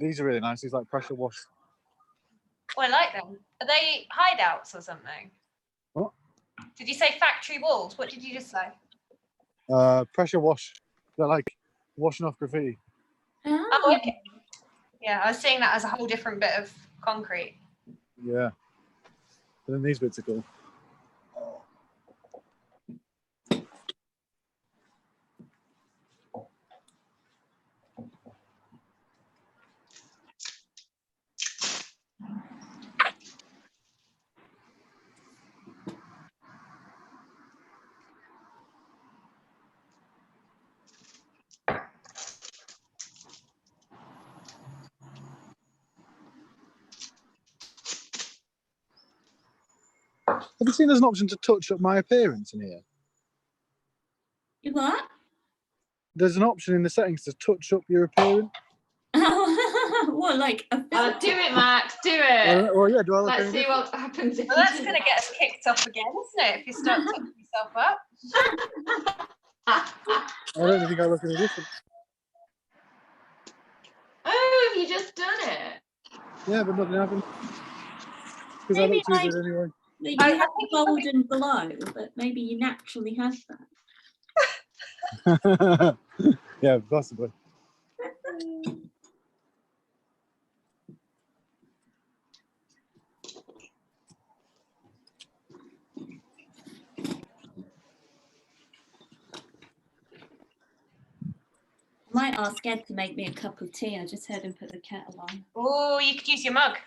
These are really nice. These like pressure wash. Oh, I like them. Are they hideouts or something? What? Did you say factory walls? What did you just say? Pressure wash. They're like washing off graffiti. Oh, okay. Yeah, I was seeing that as a whole different bit of concrete. Yeah. But then these bits are cool. Have you seen there's an option to touch up my appearance in here? You what? There's an option in the settings to touch up your appearance. What, like a filter? Do it, Max. Do it. Well, yeah. Do I look Let's any see different? what happens if Well, you that's do going to get us kicked off again, isn't it? If you start touching yourself up. that. I don't think I look any different. Oh, have you just done it? Yeah, but nothing happened. Because I Maybe look too good anyway. You have the golden glow, but maybe you naturally have that. Yeah, possibly. I might ask Ed to make me a cup of tea. I just heard him put the kettle on. Oh, you could use your mug.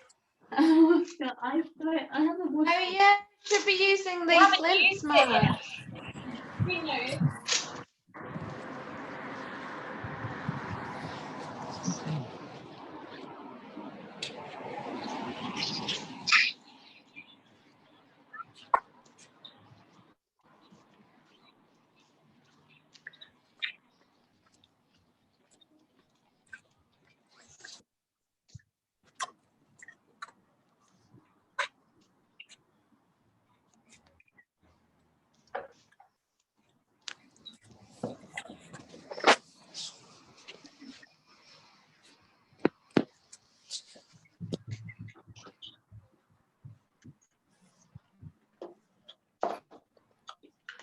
Oh, I haven't watched. Oh yeah, should be using We haven't these links, used it Max. We know.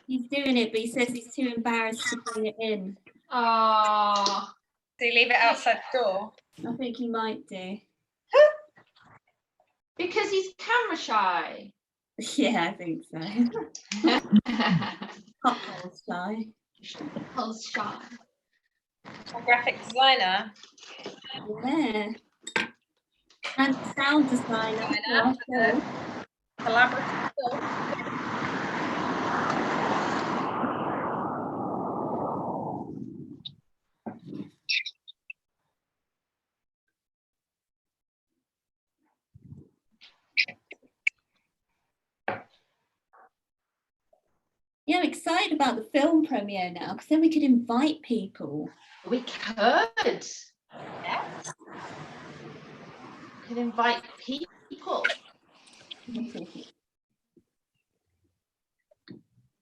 He's doing it, but he says he's too embarrassed to bring it in. Oh. So you leave it outside the door? I think he might do. Because he's camera shy. Yeah, I think so. Potholes shy. Potholes shy. A graphic designer? Yeah. And sound designer. Collaborative. Yeah, I'm excited about the film premiere now, because then we could invite people. We could. Yeah. Could invite people.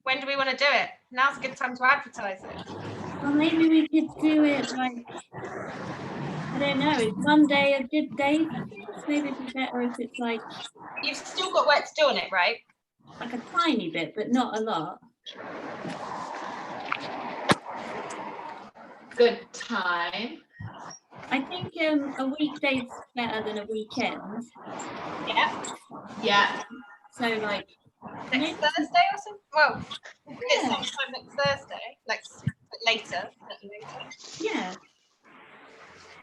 When do we want to do it? Now's a good time to advertise it. Well, maybe we could do it like, I don't know, is Monday a good day? Maybe it'd be better if it's like You've still got work to do on it, right? a tiny bit, but not a lot. Good time. I think a weekday's better than a weekend. Yeah. Yeah. So like Next Thursday or something? Well, we'll do it sometime next Thursday. Like later. yeah,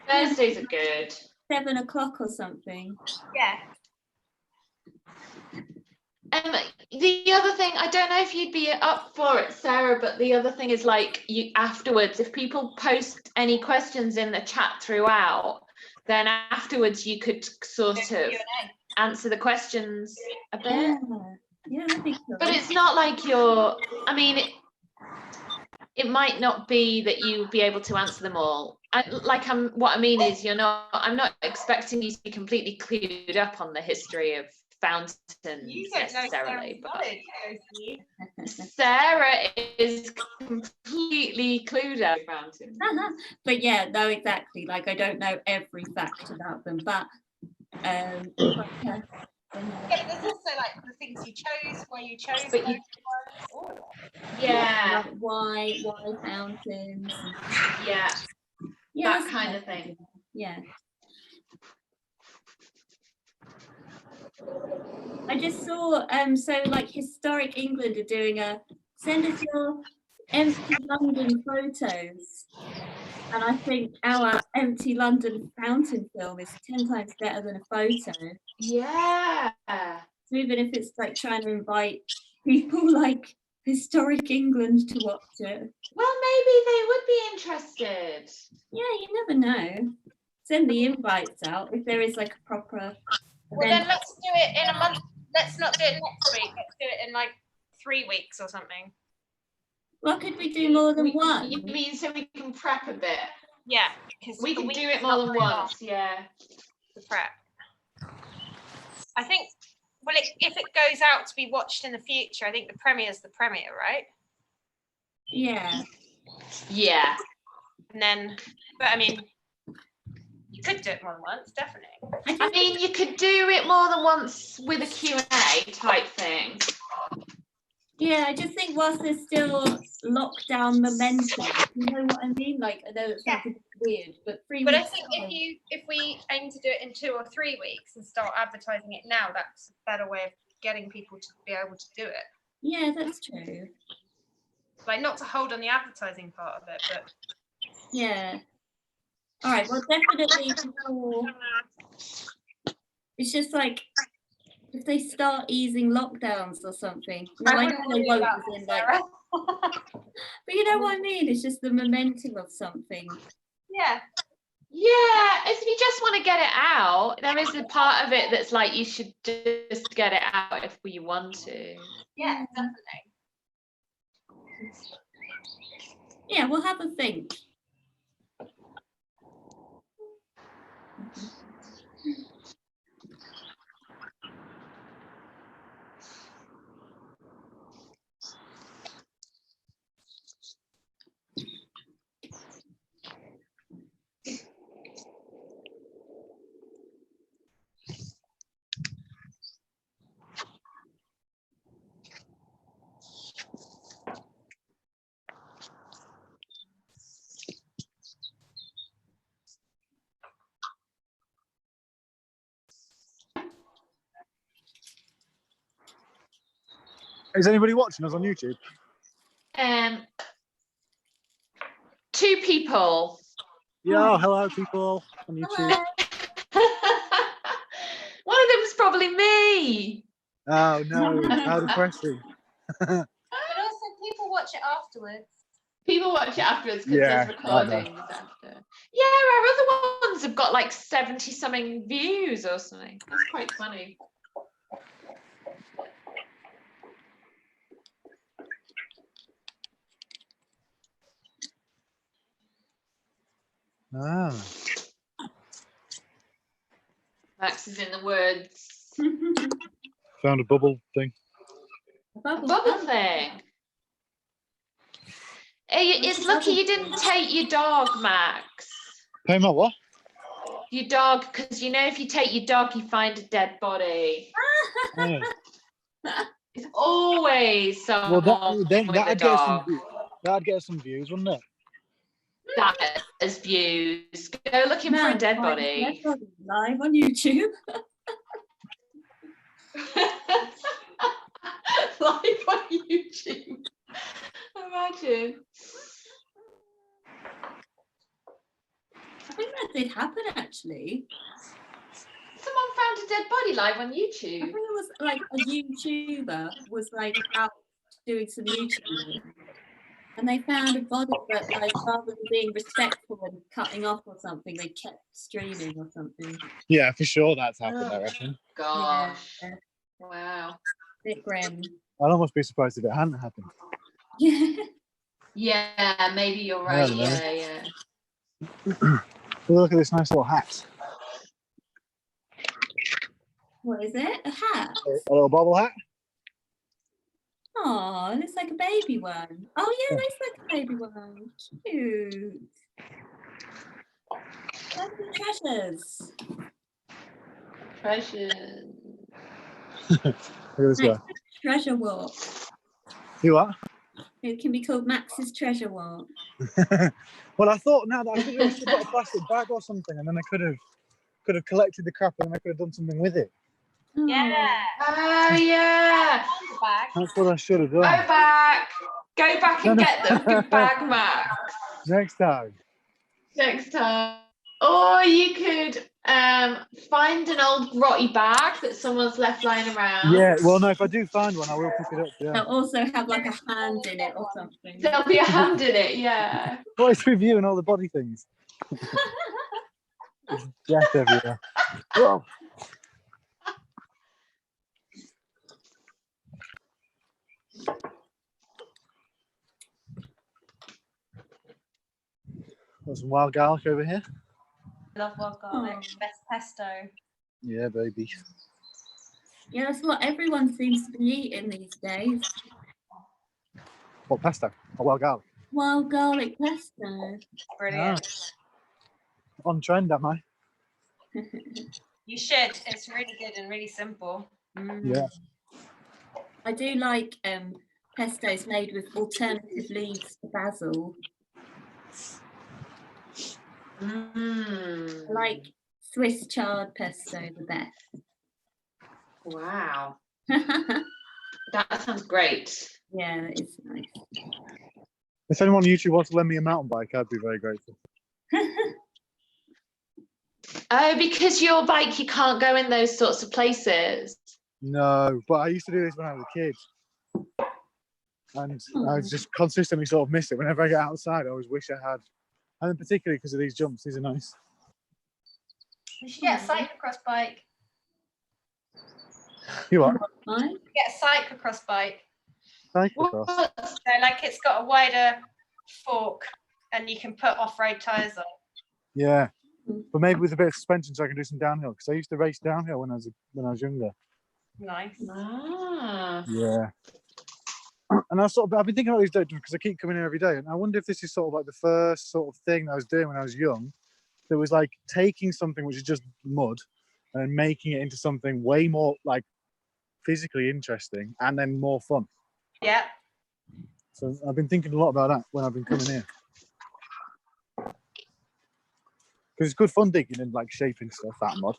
Thursdays are good. 7 o'clock or something. Yeah. The other thing, I don't know if you'd be up for it, Sarah, but the other thing is like you afterwards, if people post any questions in the chat throughout, then afterwards you could sort of answer the questions a bit. Yeah, I think so. But it's not like I mean, it might not be that you'd be able to answer them all. What I mean is I'm not expecting you to be completely clued up on the history of fountains necessarily, but Sarah is completely completely clued out mountains. But yeah, no, exactly. Like, I don't know every fact about them, but yeah. Yeah, but there's also like the things you chose, why you chose But those you- ones. Yeah, Like why fountains? yeah, Yeah, that that's kind of interesting. thing. Yeah. I just saw so like Historic England are doing a send us your empty London photos. And I think our empty London fountain film is 10 times better than a photo. Yeah. So even if it's like trying to invite people like Historic England to watch it. Well, maybe they would be interested. Yeah, you never know. Send the invites out if there is like a proper Well, event. then let's do it in a month. Let's not do it next week. Let's do it in like 3 weeks or something. Well, could we do more than You one? mean so we can prep a bit? Yeah, because We can do it more than once, yeah. The prep. I think. Well, if it goes out to be watched in the future, I think the premiere is the premiere, right? Yeah. Yeah. And then, but I mean, you could do it more than once, definitely. I mean, you could do it more than once with a Q&A type thing. Yeah, I just think whilst there's still lockdown momentum, you know what I mean? Like, I know it sounds a bit weird, but 3 But weeks. I think if we aim to do it in 2 or 3 weeks and start advertising it now, that's a better way of getting people to be able to do it. Yeah, that's true. Like, not to hold on the advertising part of it, but Yeah. All right. Well, definitely before. It's just like if they start easing lockdowns or something. No, I know they won't. As in, like, but you know what I mean. It's just the momentum of something. Yeah. Yeah, if you just want to get it out, there is a part of it that's like you should just get it out if you want to. Yeah, definitely. Yeah, we'll have a think. Is anybody watching us on YouTube? 2 people. Yeah, hello people on YouTube. One of them's probably me. Oh no, how depressing. But also, people watch it afterwards. People watch it afterwards because Yeah, there's recordings after. Yeah, our other ones have got like 70 something views or something. That's quite funny. Ah. Max is in the woods. Found a bubble thing. Bubble thing. It's lucky you didn't take your dog, Max. Pay my what? Your dog, because you know if you take your dog, you find a dead body. Oh. It's always someone Well, then with a that'd get some dog. that'd get some views, wouldn't it? That is views. Go looking for a dead body. Live on YouTube. Live on YouTube. Imagine. I think that did happen actually. Someone found a dead body live on I YouTube. think it was like a YouTuber was like out doing some YouTubing, and they found a body, but like rather than being respectful and cutting off or something, they kept streaming or something. Yeah, for sure that's happened, I reckon. Gosh. Yeah, Wow. bit grim. I'd almost be surprised if it hadn't happened. Yeah, maybe you're right. Yeah, Yeah. Look at this nice little hat. What is it? A hat? A little bobble hat. Oh, it looks like a baby one. Oh yeah, it looks like a baby one. Cute. Lovely treasures. Precious. Look at this guy. Max's treasure walk. You what? It can be called Max's treasure walk. Well, I thought now that I could have got a plastic bag or something, and then I could have collected the crap, and then I could have done something with it. Oh. Yeah. Oh yeah. The bag. That's what I should have Go done. back. Go back and get them. Good bag, Max. Next time. Next time. Or you could find an old grotty bag that someone's left lying around. Yeah. Well, no. If I do find one, I will pick it up. Yeah. They'll also have like a hand in it or something. There'll be a hand in it, yeah. What is with you and all the body things? There's death everywhere. Whoa. Got some wild garlic over here. Love wild garlic. Oh. Best pesto. Yeah, baby. Yeah, that's what everyone seems to be eating these days. What pesto? Or wild garlic? Wild garlic pesto. Brilliant. On trend, am I? You should. It's really good and really simple. Yeah. I do like pestos made with alternative leaves to basil. I like Swiss chard pesto the best. Wow. Yeah, That sounds great. it's nice. If anyone on YouTube wants to lend me a mountain bike, I'd be very grateful. Oh, because your bike, you can't go in those sorts of places. No, but I used to do this when I was a kid. And I just consistently sort of miss it. Whenever I get outside, I always wish I had. And then particularly because of these jumps, these are nice. You should get a cyclocross bike. You what? Right? Get a cyclocross bike. Cyclocross. So like it's got a wider fork and you can put off-road tyres on. Yeah. But maybe with a bit of suspension so I can do some downhill. Because I used to race downhill when I was younger. Nice. Ah. Yeah. And I've been thinking about these days because I keep coming here every day. And I wonder if this is sort of like the first sort of thing that I was doing when I was young. That was like taking something which is just mud and making it into something way more like physically interesting and then more fun. Yeah. So I've been thinking a lot about that when I've been coming here. Because it's good fun digging and like shaping stuff, that mud.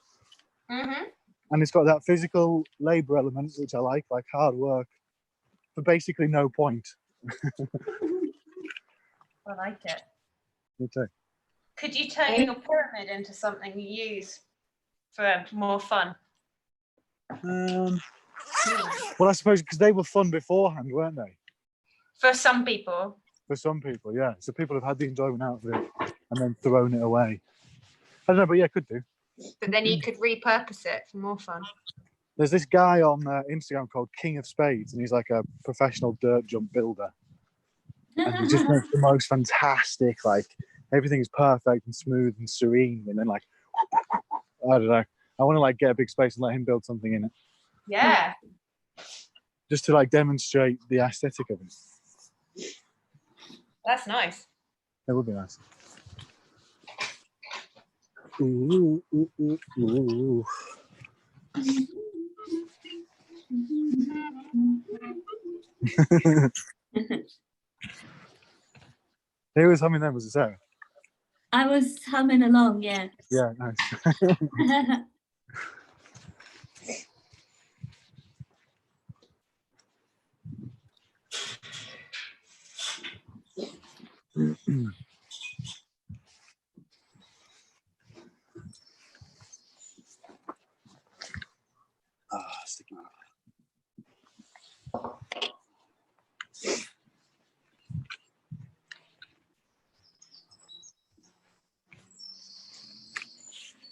Mm-hmm. And it's got that physical labour element, which I like hard work for basically no point. I like it. Me too. Could you turn your pyramid into something you use for more fun? Well, I suppose because they were fun beforehand, weren't they? For some people. For some people, yeah. So people have had the enjoyment out of it and then thrown it away. I don't know, but yeah, could do. But then you could repurpose it for more fun. There's this guy on Instagram called King of Spades, and he's like a professional dirt jump builder. And he just makes the most fantastic, like everything's perfect and smooth and serene. And then like, I don't know. I want to like get a big space and let him build something in it. Yeah. Just to like demonstrate the aesthetic of it. That's nice. It would be nice. Ooh, ooh, ooh, ooh. Who was humming then? Was it Sarah? I was humming along, yeah. Yeah, nice. Sticky.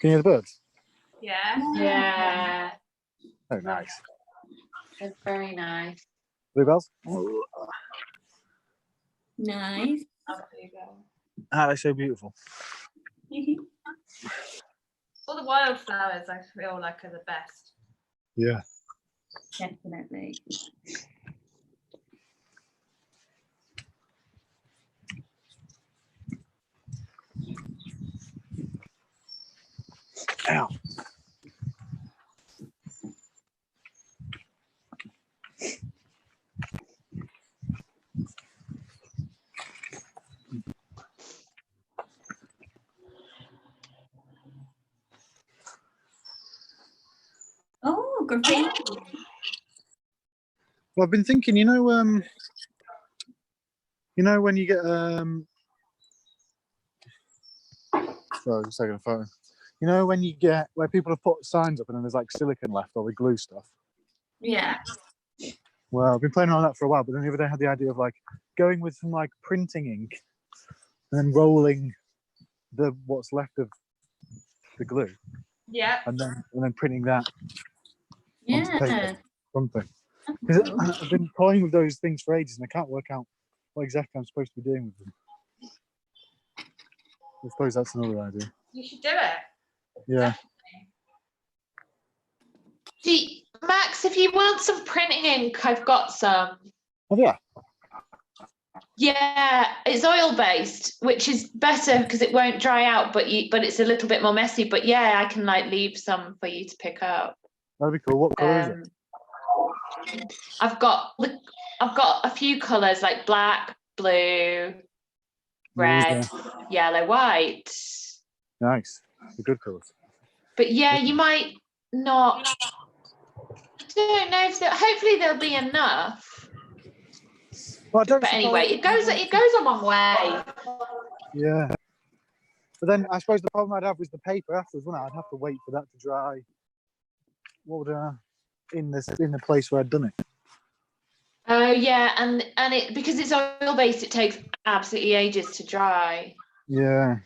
Can you hear the birds? Yeah. Yeah. Oh, nice. It's very nice. Bluebells? Nice. Ah, they're so beautiful. All the wildflowers I feel like are the best. Yeah. Definitely. Ow. Oh, graffiti. Well, I've been thinking, you know when you get sorry, just taking a photo. You know when you get where people have put signs up and then there's like silicone left or the glue stuff. Yeah. Well, I've been playing on that for a while, but then the other day I had the idea of like going with some like printing ink and then rolling what's left of the glue Yeah. and then printing that onto Yeah. paper. Something. Because I've been toying with those things for ages and I can't work out what exactly I'm supposed to be doing with them. I suppose that's another idea. You should do it. Yeah. See, Max, if you want some printing ink, I've got some. Oh yeah. Yeah, it's oil based, which is better because it won't dry out, but it's a little bit more messy. But yeah, I can like leave some for you to pick up. That'd be cool. What colour is it? I've got a few colours like black, blue, red, yellow, white. Nice. The good colours. But yeah, you might not. I don't know if hopefully there'll be enough. Well, But anyway, it goes a long way. Yeah. But then I suppose the problem I'd have was the paper afterwards, wouldn't I? I'd have to wait for that to dry. What would in the place where I'd done it? Oh yeah, and it because it's oil based, it takes absolutely ages to dry. Yeah.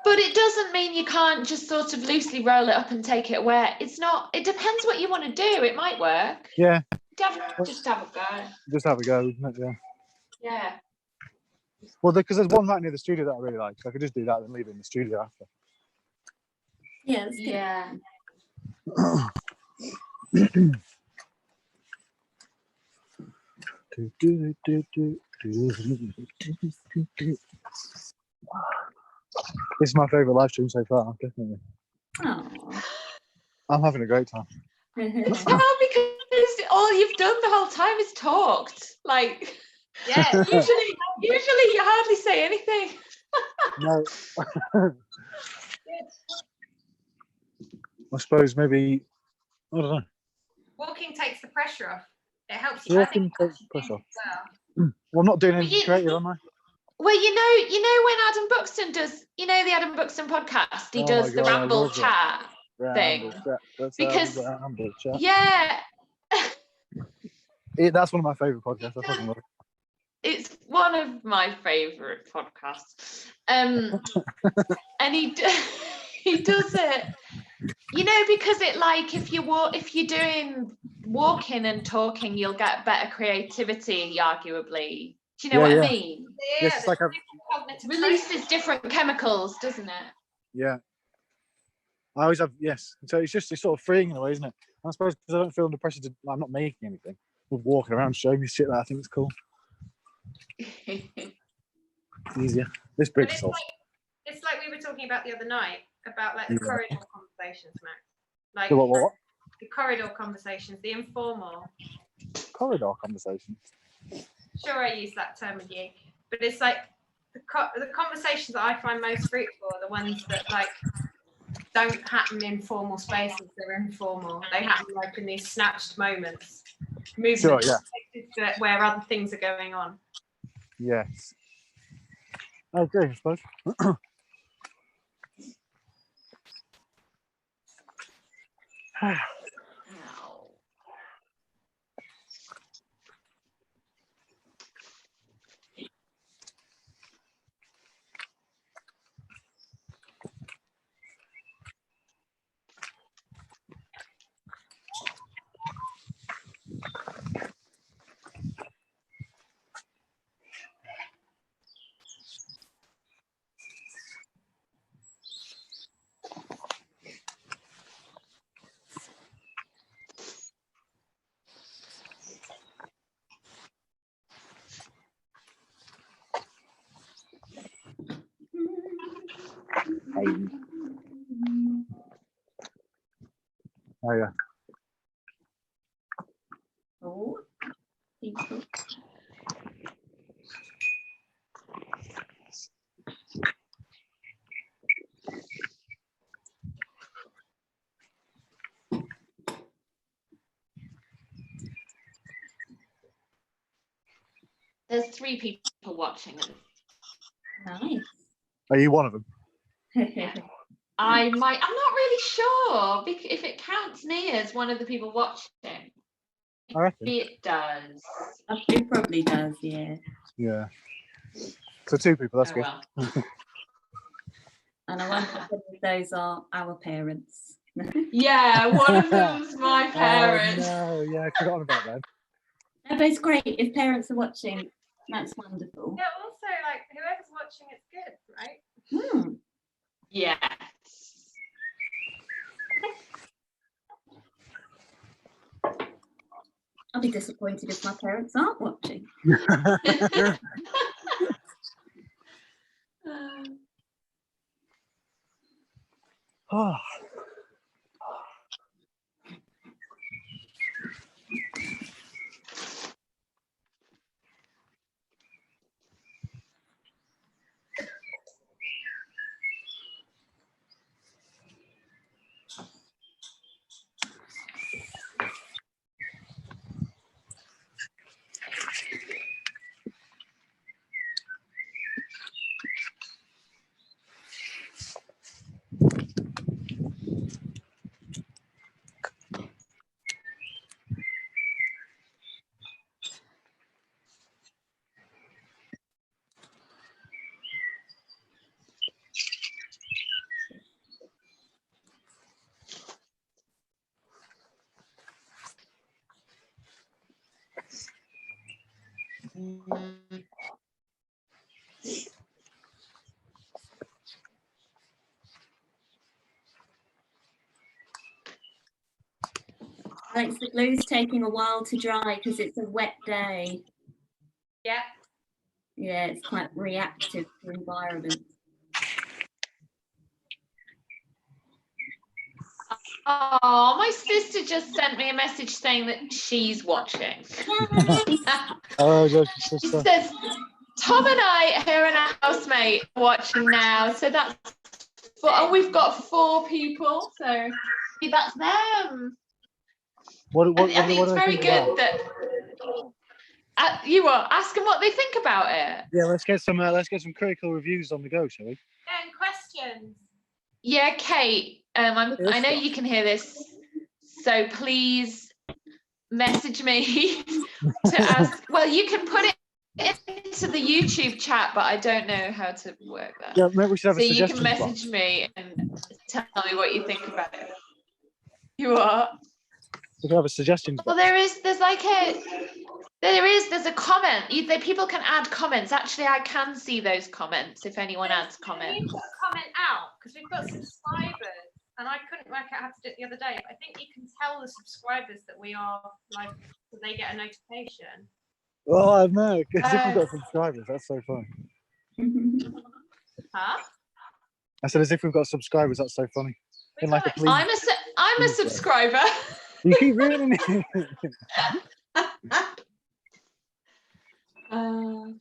But it doesn't mean you can't just sort of loosely roll it up and take it away. It depends what you want to do. It might work. Yeah. Just have a go. Just have a go, isn't it? Yeah. Yeah. Well, because there's one right near the studio that I really like, so I could just do that and leave it in the studio after. Yeah. That's good. Yeah. This is my favourite live stream so far, definitely. Oh. I'm having a great time. Well, because all you've done the whole time is talked. Like, Yeah. usually you hardly say anything. No. I suppose maybe, I don't know. Walking takes the pressure off. It helps you. Walking takes the pressure off. Well, I'm not doing anything creative, am I? Well, you know when Adam Buxton does, the Adam Buxton podcast, he does the ramble chat thing. Because yeah, that's one of my favourite podcasts. I fucking love it. It's one of my favourite podcasts. And he does it, because it like if you're doing walking and talking, you'll get better creativity, arguably. Do you know what I mean? Yeah, Yes, it's like releases different chemicals, doesn't it? Yeah. I always have, yes. So it's sort of freeing in a way, isn't it? I suppose because I don't feel under pressure I'm not making anything. I'm walking around showing me shit that I think is cool. Easier. This bridge is It's like we were talking about the other night about like the corridor conversations, Max. Like the what? The corridor conversations, the informal. Corridor conversations. Sure, I use that term with you, but it's like the conversations that I find most fruitful are the ones that like don't happen in formal spaces. They're informal. They happen like in these snatched moments, movements, where other things are going on. Yes. Okay, I suppose. Oh yeah. Oh, people. There's 3 people watching. Nice. Are you one of them? I'm not really sure if it counts me as one of the people watching. I reckon. Maybe it does. It probably does, yeah. Yeah. So 2 people. That's Oh, good. well. And I wonder if those are our parents. Yeah, one of them's my parents. Oh no, yeah, I forgot about that. No, but it's great if parents are watching. That's wonderful. Yeah, also, like, whoever's watching, it's good, right? Hmm. Yes. I'll be disappointed if my parents aren't watching. Oh. Alex, the glue's taking a while to dry because it's a wet day. Yeah. Yeah, it's quite reactive to the environment. Oh, my sister just sent me a message saying that she's watching. Oh, your She sister. says, Tom and I, her and our housemate, are watching now. So that's and we've got 4 people. So that's them. What I think it's do they very think good about? that you ask them what they think about it. Yeah, let's get some critical reviews on the go, shall we? And questions. Yeah, Kate, I know you can hear this, so please message me to ask. Well, you can put it into the YouTube chat, but I don't know how to work that. Yeah, maybe we should have So a you can suggestions message box. me and tell me what you think about it. You are. We could have a suggestions Well, box. there's a comment. People can add comments. Actually, I can see those comments if anyone adds Can you comments. put a comment out? Because we've got subscribers, and I couldn't work out how to do it the other day. But I think you can tell the subscribers that we are live, so they get a notification. Oh, I know. Because if we've got subscribers, that's so funny. Huh? I said, as if we've got subscribers, that's so funny. We In like got a please. I'm a subscriber. You keep ruining it. Oh.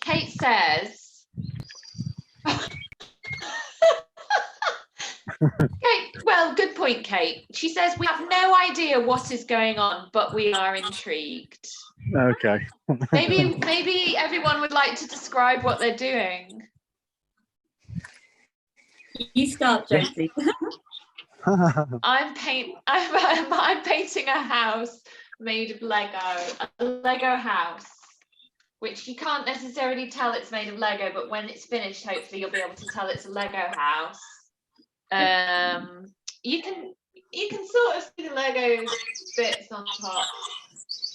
Kate says. Well, good point, Kate. She says we have no idea what is going on, but we are intrigued. Okay. Maybe everyone would like to describe what they're doing. You start, Josie. I'm painting a house made of Lego, a Lego house, which you can't necessarily tell it's made of Lego, but when it's finished, hopefully you'll be able to tell it's a Lego house. You can sort of see the Lego bits on top.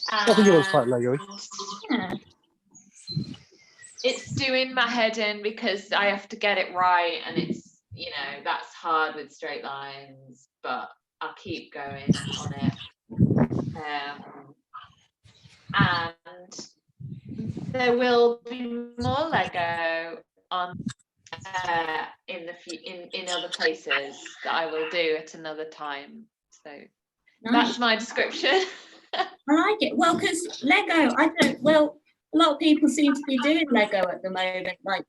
I think it looks quite Lego-y. Yeah. It's doing my head in because I have to get it right, and it's, that's hard with straight lines, but I'll keep going on it. And there will be more Lego on in other places that I will do at another time. So that's my description. I like it. Well, because Lego, a lot of people seem to be doing Lego at the moment, like,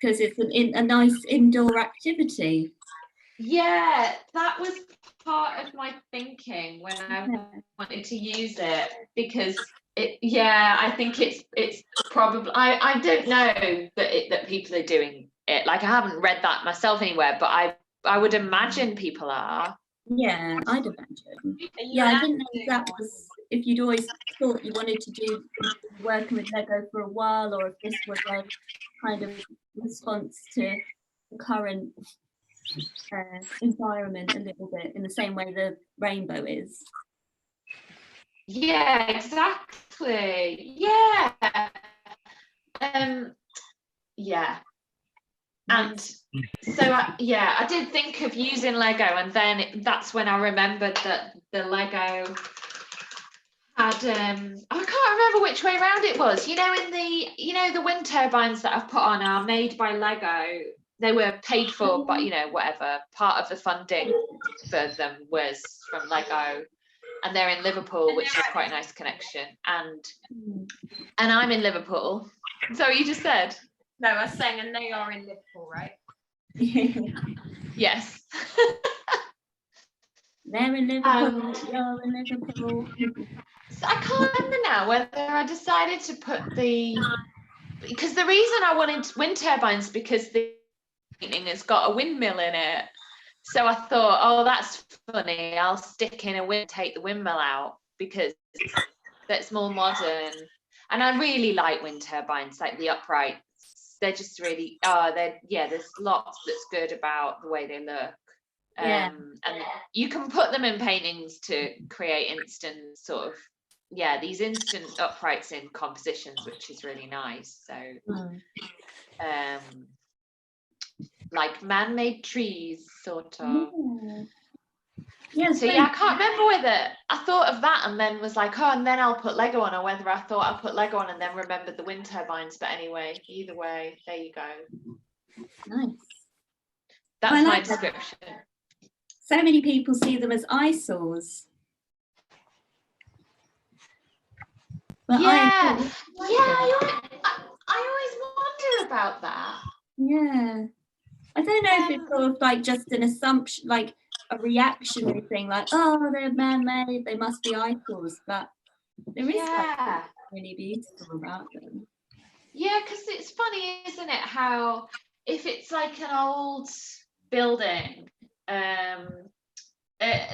because it's a nice indoor activity. Yeah, that was part of my thinking when I wanted to use it, because I think it's probably, I don't know that people are doing it. Like, I haven't read that myself anywhere, but I would imagine people are. Yeah, I'd imagine. Yeah, I didn't know if you'd always thought you wanted to do working with Lego for a while, or if this was a kind of response to the current environment a little bit, in the same way the rainbow is. Yeah, exactly. Yeah. Yeah. And so I did think of using Lego, and then that's when I remembered that the Lego had I can't remember which way around it was. In the wind turbines that I've put on are made by Lego. They were paid for, but whatever, part of the funding for them was from Lego, and they're in Liverpool, which is quite a nice connection. And I'm in Liverpool. So you just said? No, I was saying, and they are in Liverpool, right? Yes. They're in Liverpool. You're in Liverpool. So I can't remember now whether I decided to put because the reason I wanted wind turbines, because the painting has got a windmill in it. So I thought, oh, that's funny. I'll stick in a wind, take the windmill out, because that's more modern. And I really like wind turbines, like the uprights. They're just really, there's lots that's good about the way they look. And you can put them in paintings to create instant sort of, these instant uprights in compositions, which is really nice. So, like man-made trees, sort of. Yeah. So I can't remember whether I thought of that and then was like, oh, and then I'll put Lego on, or whether I thought I'll put Lego on and then remembered the wind turbines. But anyway, either way, there you go. Nice. That's my description. So many people see them as eyesores. But I always wonder about that. Yeah. I don't know if it's sort of like just an assumption, like a reactionary thing, like, oh, they're man-made, they must be eyesores, but there is something really beautiful about them. Yeah, because it's funny, isn't it, how if it's like an old building,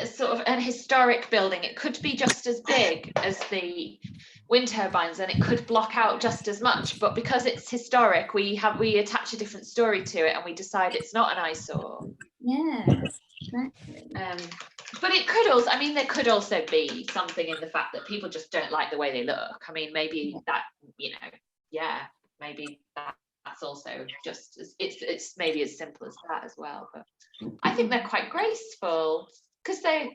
sort of an historic building, it could be just as big as the wind turbines, and it could block out just as much, but because it's historic, we attach a different story to it, and we decide it's not an eyesore. Yeah, exactly. But it could also, I mean, there could also be something in the fact that people just don't like the way they look. I mean, maybe that, maybe that's also just it's maybe as simple as that as well. But I think they're quite graceful because they're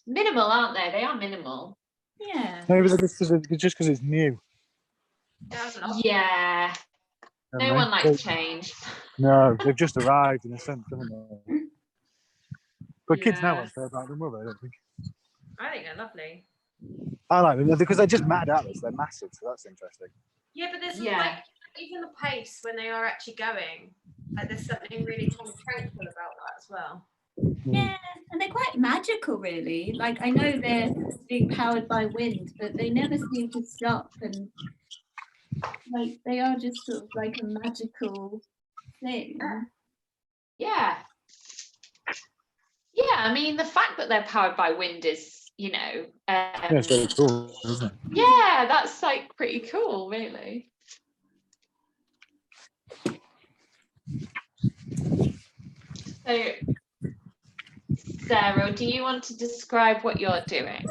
minimal, aren't they? They are minimal. Yeah. Maybe they're just because it's new. Yeah. No one likes change. No, they've just arrived in a sense, haven't they? But kids now won't care about them, will they? I don't think. I think they're lovely. I like them because they're just mad at us. They're massive, so that's interesting. Yeah, but there's like, even the pace when they are actually going, like there's something really kind of tranquil about that as well. Yeah, and they're quite magical, really. Like, I know they're being powered by wind, but they never seem to stop, and like they are just sort of like a magical thing. Yeah. Yeah, I mean, the fact that they're powered by wind is, it's very cool, isn't it? Yeah, that's like pretty cool, really. So, Sarah, do you want to describe what you're doing?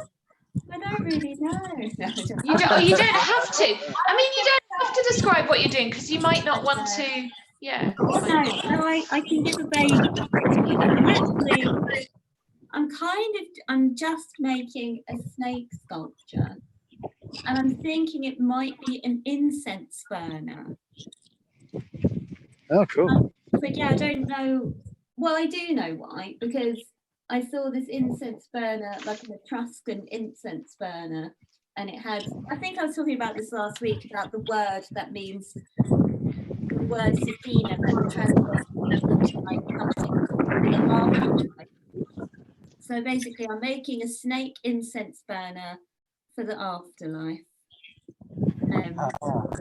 I don't really know. You don't have to. I mean, you don't have to describe what you're doing because you might not want to. Yeah. No, I can give a vague. Actually, I'm just making a snake sculpture. and I'm thinking it might be an incense burner. Oh, cool. But yeah, I don't know. Well, I do know why, because I saw this incense burner, like an Etruscan incense burner, and it had, I think I was talking about this last week, about the word that means, the word Safina that translates into like something for the afterlife. So basically, I'm making a snake incense burner for the afterlife.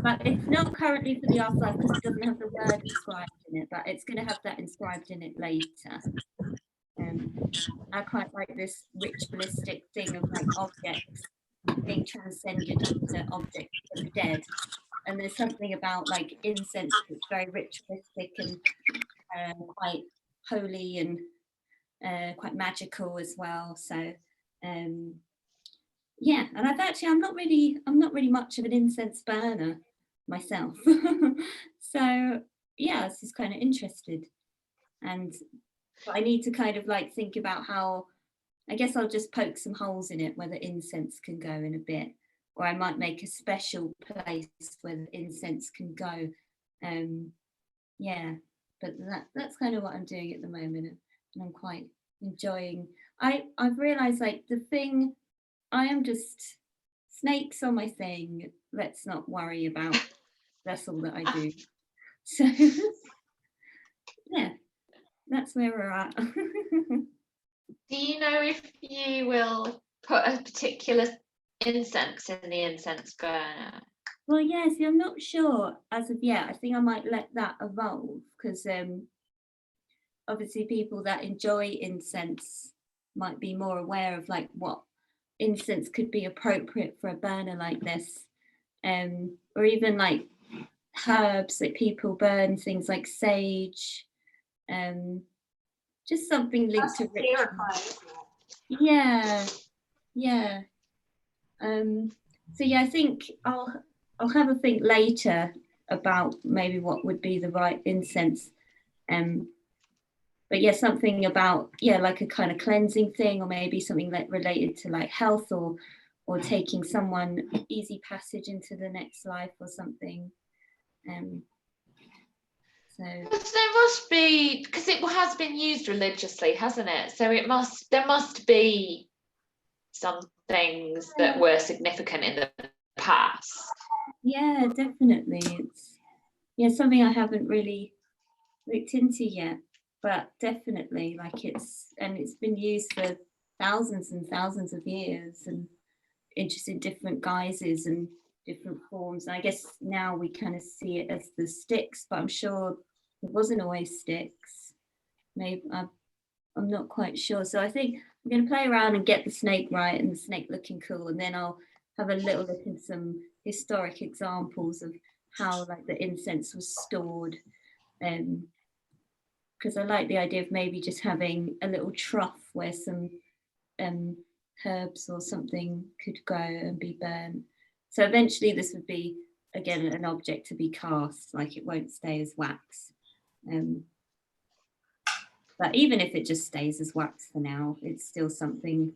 But it's not currently for the afterlife because it doesn't have the word inscribed in it, but it's going to have that inscribed in it later. I quite like this ritualistic thing of like objects being transcended into objects of the dead. And there's something about like incense that's very ritualistic and quite holy and quite magical as well. So yeah, and I'm not really much of an incense burner myself. So yeah, I was just kind of interested, and I need to kind of like think about how, I guess I'll just poke some holes in it where the incense can go in a bit, or I might make a special place where the incense can go. Yeah, but that's kind of what I'm doing at the moment, and I'm quite enjoying. I've realized like the thing, I am just snakes are my thing. Let's not worry about. That's all that I do. So yeah, that's where we're at. Do you know if you will put a particular incense in the incense burner? Well, yeah, see, I'm not sure as of yet. I think I might let that evolve because obviously people that enjoy incense might be more aware of like what incense could be appropriate for a burner like this, or even like herbs that people burn, things like sage, just something linked to ritual. Yeah, yeah. So yeah, I think I'll have a think later about maybe what would be the right incense. But yeah, something about, yeah, like a kind of cleansing thing, or maybe something like related to like health or taking someone easy passage into the next life or something. So there must be, because it has been used religiously, hasn't it? So there must be some things that were significant in the past. Yeah, definitely. It's something I haven't really looked into yet, but definitely like it's been used for thousands and thousands of years, and just in different guises and different forms. And I guess now we kind of see it as the sticks, but I'm sure it wasn't always sticks. Maybe I'm not quite sure. So I think I'm going to play around and get the snake right and the snake looking cool, and then I'll have a little look in some historic examples of how like the incense was stored. Because I like the idea of maybe just having a little trough where some herbs or something could go and be burnt. So eventually this would be, again, an object to be cast, like it won't stay as wax. But even if it just stays as wax for now, it's still something,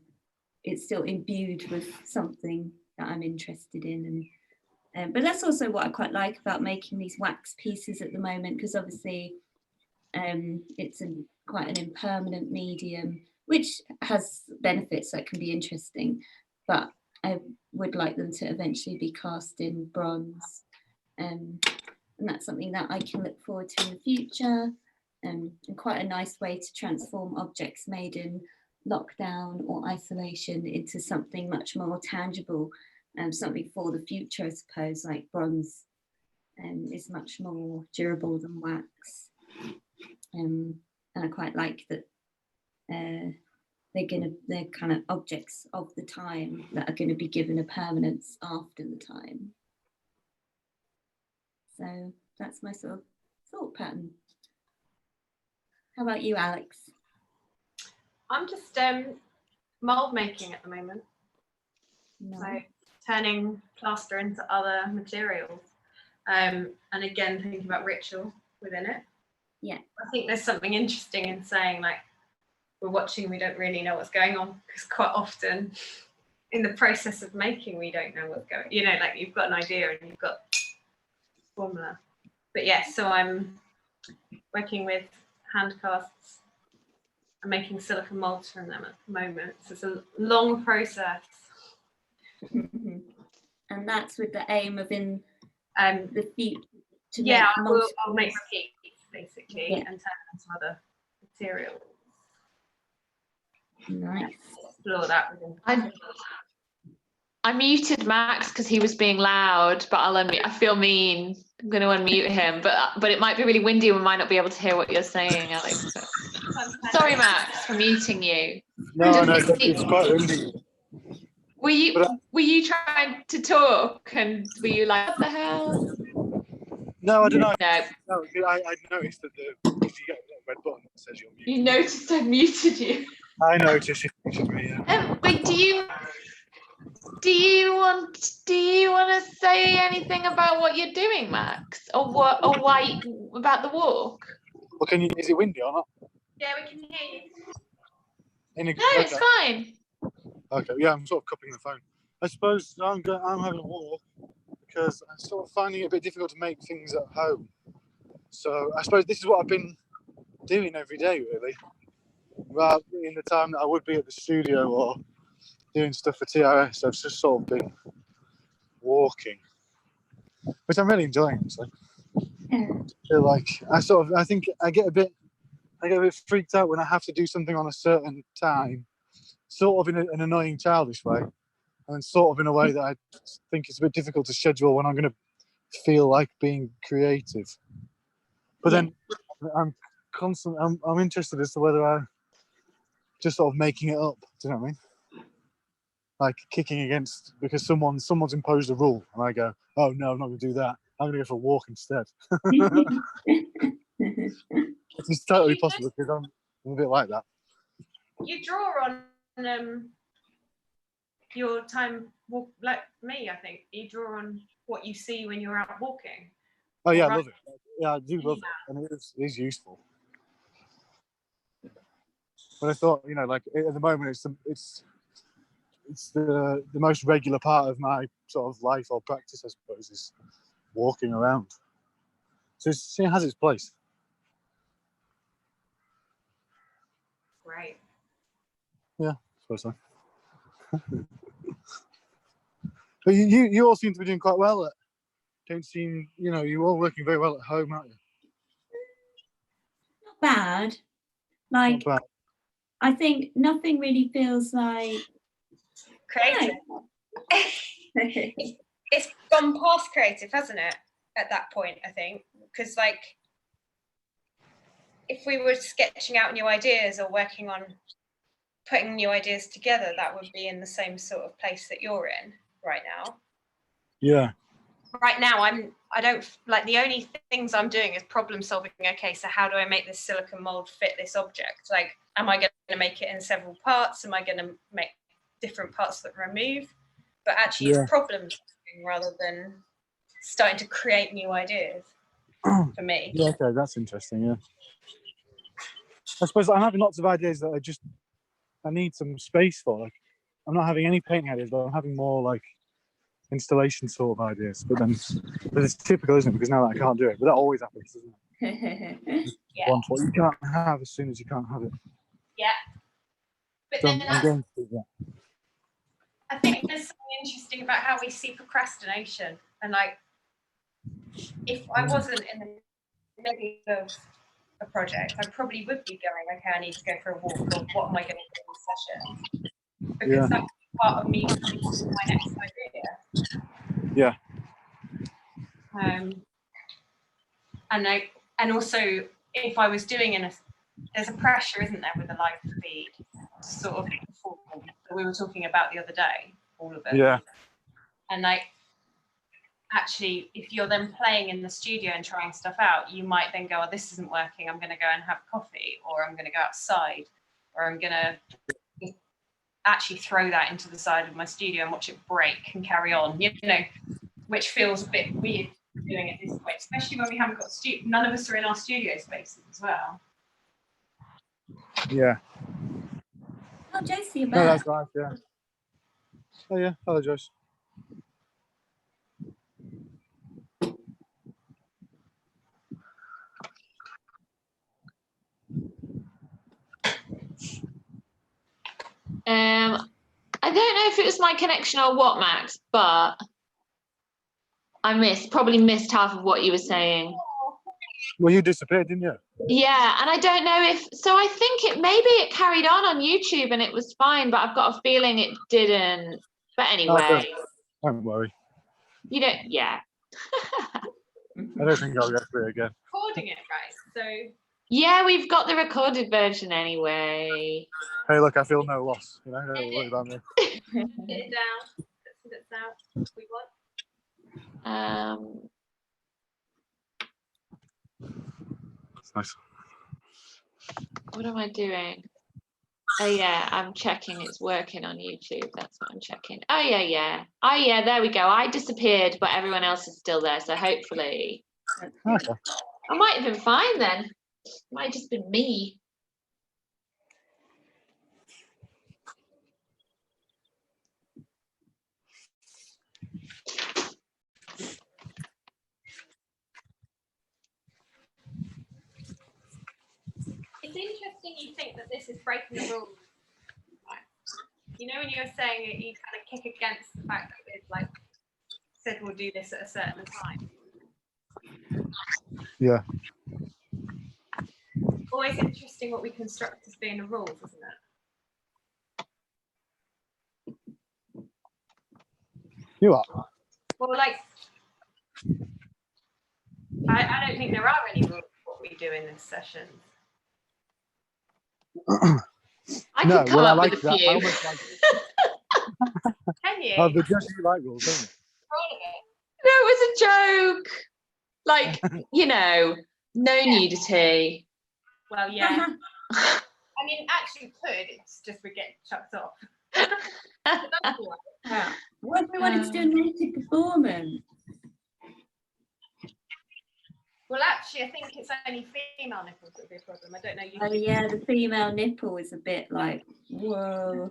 it's still imbued with something that I'm interested in. And but that's also what I quite like about making these wax pieces at the moment, because obviously it's quite an impermanent medium, which has benefits that can be interesting, but I would like them to eventually be cast in bronze, and that's something that I can look forward to in the future, and quite a nice way to transform objects made in lockdown or isolation into something much more tangible, something for the future, I suppose, like bronze is much more durable than wax. And I quite like that they're kind of objects of the time that are going to be given a permanence after the time. So that's my sort of thought pattern. How about you, Alex? I'm just mold making at the moment. No. So turning plaster into other materials, and again thinking about ritual within it. Yeah, I think there's something interesting in saying like we're watching, we don't really know what's going on, because quite often in the process of making, we don't know what's going. You know, like you've got an idea and you've got formula. But yes, so I'm working with hand casts. I'm making silicone molds from them at the moment. So it's a long process. And that's with the aim of in the future to yeah, make I'll make repeats basically and turn them into other materials. Nice. Explore that with them. I muted Max because he was being loud, but I'll unmute. I feel mean. I'm going to unmute him, but it might be really windy and we might not be able to hear what you're saying, Alex. So. Sorry, Max, for muting you. No, it's quite windy. Were you trying to talk and were you like, what the hell? No, I don't know. No. No, I noticed that if you get a red button that says you're muted. You noticed I muted you. I noticed you muted me, yeah. Wait, do you want to say anything about what you're doing, Max, or why about the walk? Well, is it windy or not? Yeah, we can hear you. No, it's fine. Okay, yeah, I'm sort of cupping the phone. I suppose I'm having a walk because I'm sort of finding it a bit difficult to make things at home. So I suppose this is what I've been doing every day, really. Rather in the time that I would be at the studio or doing stuff for TRS, I've just sort of been walking, which I'm really enjoying. Actually, I feel like I think I get a bit freaked out when I have to do something on a certain time, sort of in an annoying, childish way, and then sort of in a way that I think it's a bit difficult to schedule when I'm going to feel like being creative. But then I'm interested as to whether I'm just sort of making it up. Do you know what I mean? Like kicking against because someone's imposed a rule, and I go, "Oh no, I'm not going to do that. I'm going to go for a walk instead." It's totally possible because I'm a bit like that. You draw on your time walk like me. I think you draw on what you see when you're out walking. Oh yeah, I love it. Yeah, I do love it, and it is useful. But I thought, like at the moment, it's the most regular part of my sort of life or practice, I suppose, is walking around. So it has its place. Right. Yeah, I suppose so. But you all seem to be doing quite well. Don't seem, you're all working very well at home, aren't you? Not bad. Like, Not bad. I think nothing really feels like creative. It's gone past creative, hasn't it? At that point, I think, because like, if we were sketching out new ideas or working on putting new ideas together, that would be in the same sort of place that you're in right now. Yeah. Right now, I don't like the only things I'm doing is problem solving. Okay, so how do I make this silicone mold fit this object? Like, am I going to make it in several parts? Am I going to make different parts that remove? But actually, it's problem solving rather than starting to create new ideas for me. Yeah, okay, that's interesting. Yeah. I suppose I'm having lots of ideas that I need some space for. Like, I'm not having any painting ideas, but I'm having more like installation sort of ideas. But it's typical, isn't it? Because now that I can't do it, but that always happens, doesn't it? Yeah. Want what you can't have as soon as you can't have it. Yeah. But So then I'm going to do that. I think there's something interesting about how we see procrastination, and like, if I wasn't in the middle of a project, I probably would be going, okay, I need to go for a walk, or what am I going to do in this session? Because that's part of me coming to my next idea. Yeah. And also, if I was doing there's a pressure, isn't there, with the live feed to sort of perform that we were talking about the other day, all of it. Yeah. And like, actually, if you're then playing in the studio and trying stuff out, you might then go, oh, this isn't working, I'm going to go and have coffee, or I'm going to go outside, or I'm going to actually throw that into the side of my studio and watch it break and carry on, which feels a bit weird doing it this way, especially when we haven't got none of us are in our studio spaces as well. Yeah. Oh, Josie, No, that's right, yeah. Oh yeah, hello Joyce. I don't know if it was my connection or what, Max, but I probably missed half of what you were saying. Well, you disappeared, didn't you? Yeah, and I don't know I think maybe it carried on YouTube and it was fine, but I've got a feeling it didn't. But anyway. Don't worry. You don't, yeah. I don't think I'll get through it again. Recording it, right? So Yeah, we've got the recorded version anyway. Hey, look, I feel no loss. You know, don't worry about me. get it down. Let's get down. We want. It's nice. What am I doing? Oh yeah, I'm checking it's working on YouTube. That's what I'm checking. Oh yeah. Oh yeah, there we go. I disappeared, but everyone else is still there. So hopefully, Okay. I might have been fine then. It might have just been me. It's interesting you think that this is breaking the rules. Right. You know, when you were saying it, you kind of kick against the fact that it's like said we'll do this at a certain time. Yeah. Always interesting what we construct as being the rules, isn't it? You are. Well, like, I don't think there are any rules for what we do in this session. I could come up with a few. I almost like Can you? Oh, but just you like rules, don't you? All of it. No, it was a joke. Like, you know, no nudity. Well, yeah. I mean, actually could, it's just we get chucked off. Yeah. What if we wanted to do a naked performance? Well, actually, I think it's only female nipples that would be a problem. I don't know. Oh yeah, the female nipple is a bit like, whoa.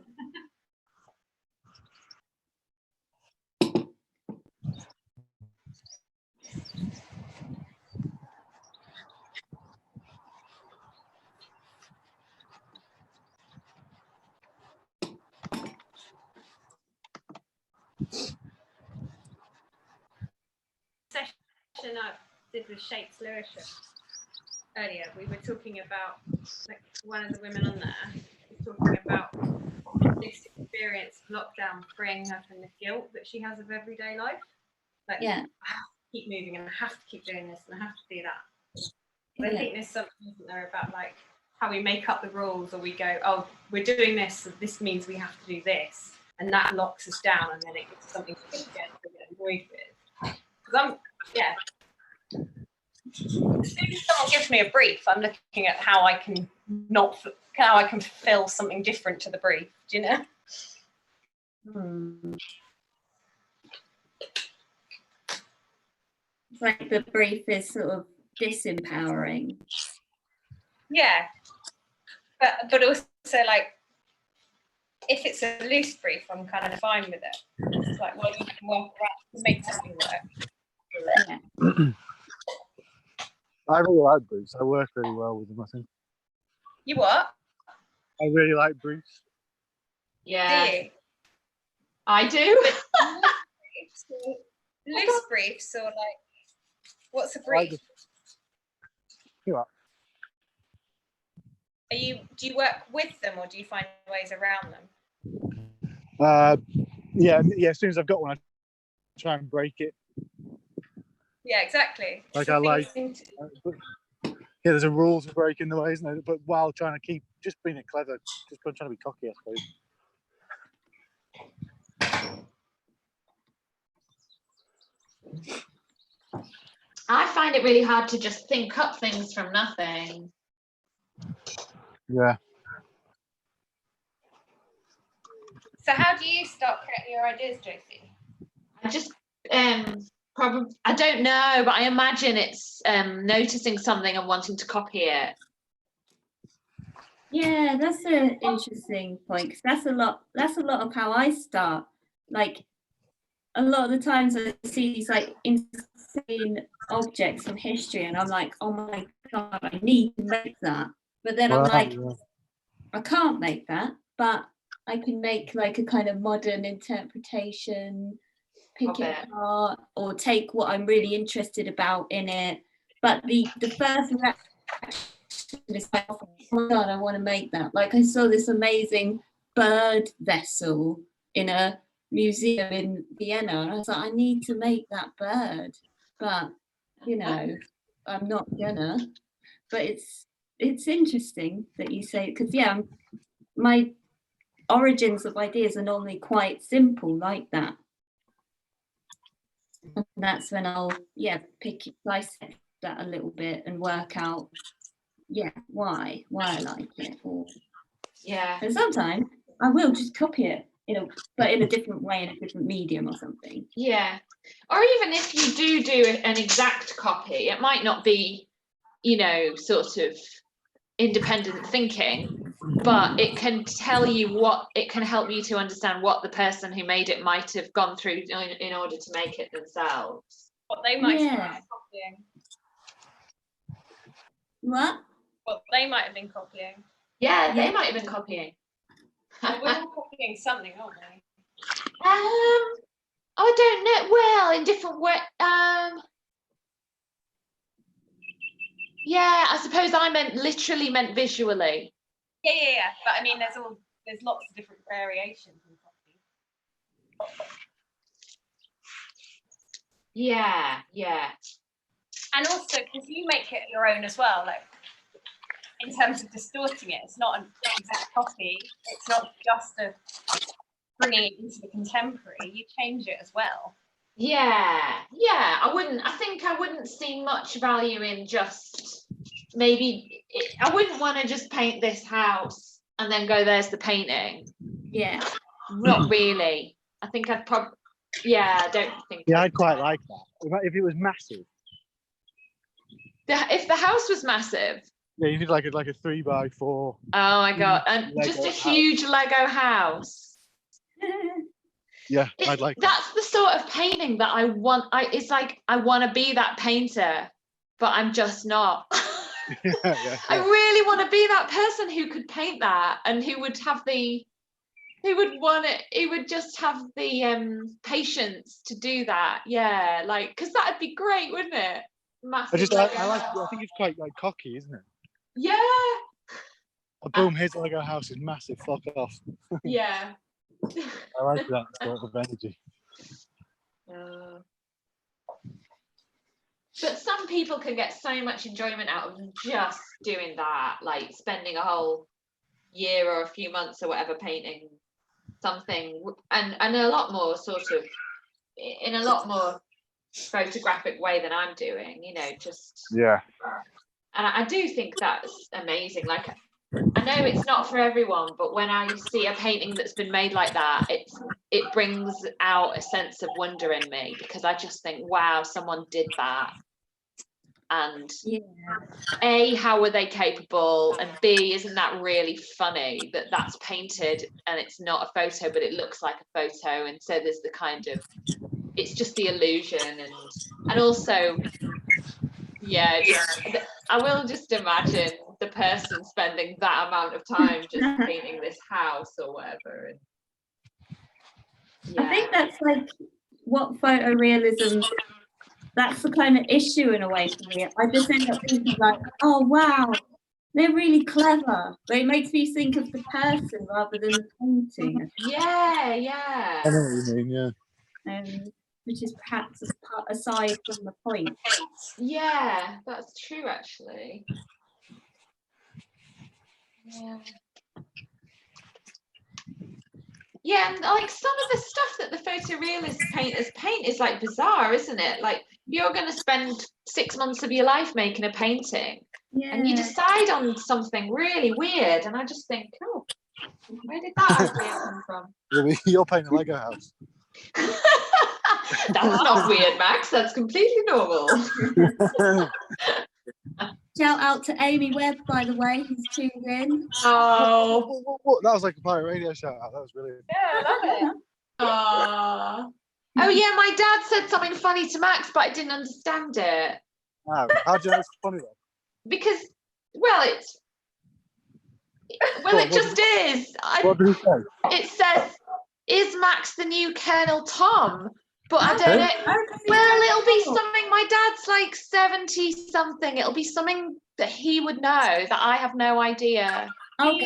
Session I did with Shakes Lewisham earlier, we were talking about, like, one of the women on there was talking about this experience of lockdown freeing her from the guilt that she has of everyday life. Like, Yeah. I have to keep moving and I have to keep doing this and I have to do that. But I think there's something, isn't there, about like how we make up the rules, or we go, oh, we're doing this, so this means we have to do this, and that locks us down, and then it gets something to get annoyed with. Because as soon as someone gives me a brief, I'm looking at how I can fill something different to the brief. Do you know? It's like the brief is sort of disempowering. Yeah, but also like if it's a loose brief, I'm kind of fine with it. It's like, well, you can work around to make something work. Yeah. I really like briefs. I work really well with them, I think. You what? I really like briefs. Yeah. Do you? I do. Loose briefs, or like, what's a brief? You are. Do you work with them, or do you find ways around them? Yeah. As soon as I've got one, I try and break it. Yeah, exactly. Like So I like. things Yeah, there's a rule to breaking the way, isn't there? But while trying to keep just being it clever, just trying to be cocky, I suppose. I find it really hard to just think up things from nothing. Yeah. So how do you start creating your ideas, Josie? I just probably, I don't know, but I imagine it's noticing something and wanting to copy it. Yeah, that's an interesting point, because that's a lot of how I start. like a lot of the times I see these like insane objects from history, and I'm like, oh my god, I need to make that. But then I'm like, I can't make that, but I can make like a kind of modern interpretation, pick it apart, or take what I'm really interested about in it. But the first reaction is like, oh my god, I want to make that. Like I saw this amazing bird vessel in a museum in Vienna, and I was like, I need to make that bird, but you know, I'm not gonna. But it's interesting that you say, because yeah, my origins of ideas are normally quite simple like that. And that's when I'll dissect that a little bit and work out why I like it. And sometimes I will just copy it, but in a different way, in a different medium or something. Yeah. Or even if you do an exact copy, it might not be, sort of independent thinking, but it can tell you it can help you to understand what the person who made it might have gone through in order to make it themselves. What they might have been copying. What they might have been copying. Yeah, they might have been copying. We're all copying something, aren't we? I don't know. Well, in different ways. Yeah, I suppose I literally meant visually. Yeah. But I mean, there's lots of different variations in copy. Yeah. And also, because you make it your own as well, like in terms of distorting it, it's not an exact copy. It's not just bringing it into the contemporary. You change it as well. Yeah. I think I wouldn't see much value in just I wouldn't want to just paint this house and then go, there's the painting. Yeah. Not really. I think I'd probably, I don't think. Yeah, I'd quite like that. If it was massive. If the house was massive. Yeah, you need like a 3x4. Oh my god. And just a huge Lego house. Yeah, I'd like that's the sort of painting that I want. It's like I want to be that painter, but I'm just not. Yeah. I really want to be that person who could paint that and who would have just have the patience to do that. Yeah, like, because that'd be great, wouldn't it? Massive. I think it's quite like cocky, isn't it? Yeah. Boom, here's the Lego house is massive, fuck off. Yeah. I like that sort of energy. But some people can get so much enjoyment out of just doing that, like spending a whole year or a few months or whatever painting something, and a lot more sort of in a lot more photographic way than I'm doing, just. Yeah. And I do think that's amazing. Like, I know it's not for everyone, but when I see a painting that's been made like that, it brings out a sense of wonder in me, because I just think, wow, someone did that. And A, how were they capable? And B, isn't that really funny that that's painted and it's not a photo, but it looks like a photo? And so there's the kind of, it's just the illusion. And also, I will just imagine the person spending that amount of time just painting this house or whatever. I think that's like what photorealism, that's the kind of issue in a way for me. I just end up thinking like, oh wow, they're really clever. But it makes me think of the person rather than the painting. Yeah. I know what you mean, yeah. Which is perhaps aside from the point. Yeah, that's true actually. Yeah, and like some of the stuff that the photorealist painters paint is like bizarre, isn't it? Like, you're going to spend 6 months of your life making a painting, and you decide on something really weird, and I just think, oh, where did that idea come from? You're painting a Lego house. That's not weird, Max. That's completely normal. Shout out to Amy Webb, by the way, who's tuned in. Oh, what? That was like a pirate radio shout out. That was brilliant. Yeah, I love it. Oh yeah, my dad said something funny to Max, but I didn't understand it. Wow. How do you know it's funny then? Because, well, it just is. What did he say? It says, "Is Max the new Colonel Tom?" But I don't know. Well, it'll be something. My dad's like 70 something. It'll be something that he would know that I have no idea. Oh,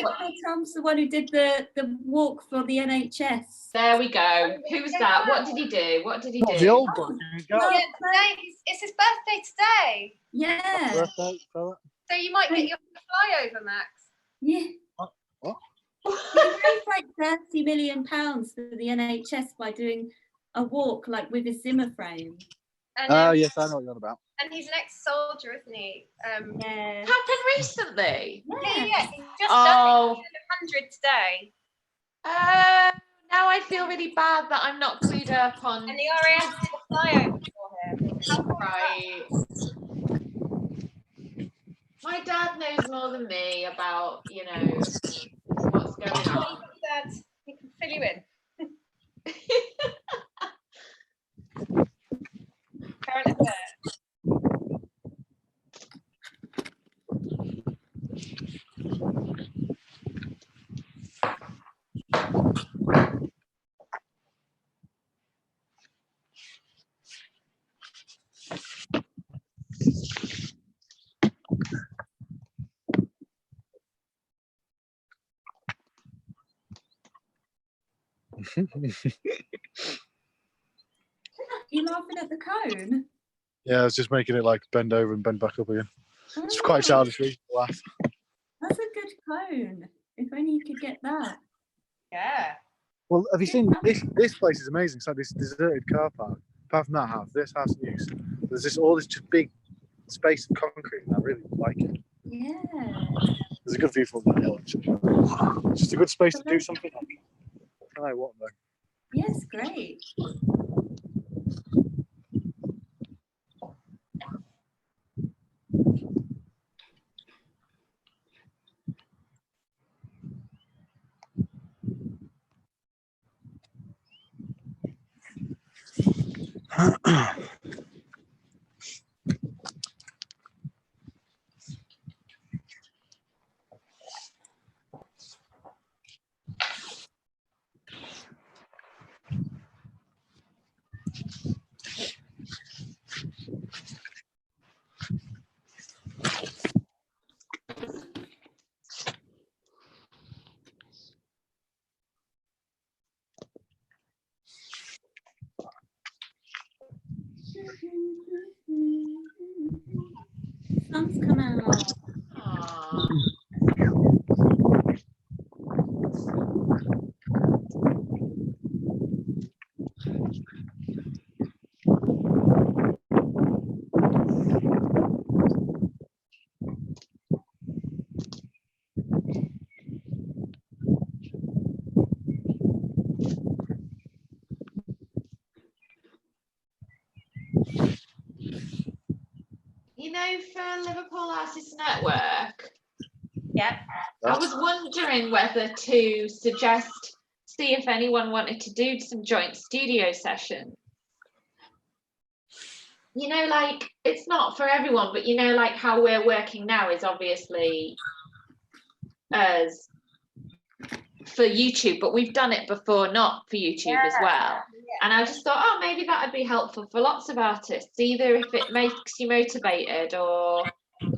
Tom's the one who did the walk for the NHS. There we go. Who's that? What did he do? What did he do? The old boy. Yeah, today, it's his birthday today. Yeah. Birthday, fella. So you might get your flyover, Max. Yeah. What? He raised like £30 million for the NHS by doing a walk like with a Zimmer frame. Oh, yes, I know what you're on about. And he's an ex-soldier, isn't he? Yeah. Happened recently. Yeah. He's just done 100 today. Now I feel really bad that I'm not clued up on. And the RAF did a flyover for him. Right. My dad knows more than me about, what's going on. Dad, he can fill you in. Current affairs. You laughing at the cone? Yeah, I was just making it like bend over and bend back up again. It's quite childish reason to laugh. That's a good cone. If only you could get that. Yeah. Well, have you seen this place is amazing. It's like this deserted car park. Apart from that house, this house in use. There's this just big space of concrete, and I really like it. Yeah. There's a good view from the hill, actually. It's just a good space to do something like. I don't know what though. Yes, great. Sun's come out. Aww. For Liverpool Artists Network, Yeah. I was wondering whether to see if anyone wanted to do some joint studio sessions. Like, it's not for everyone, but like how we're working now is obviously as for YouTube, but we've done it before, not for YouTube as well. And I just thought, oh, maybe that would be helpful for lots of artists, either if it makes you motivated or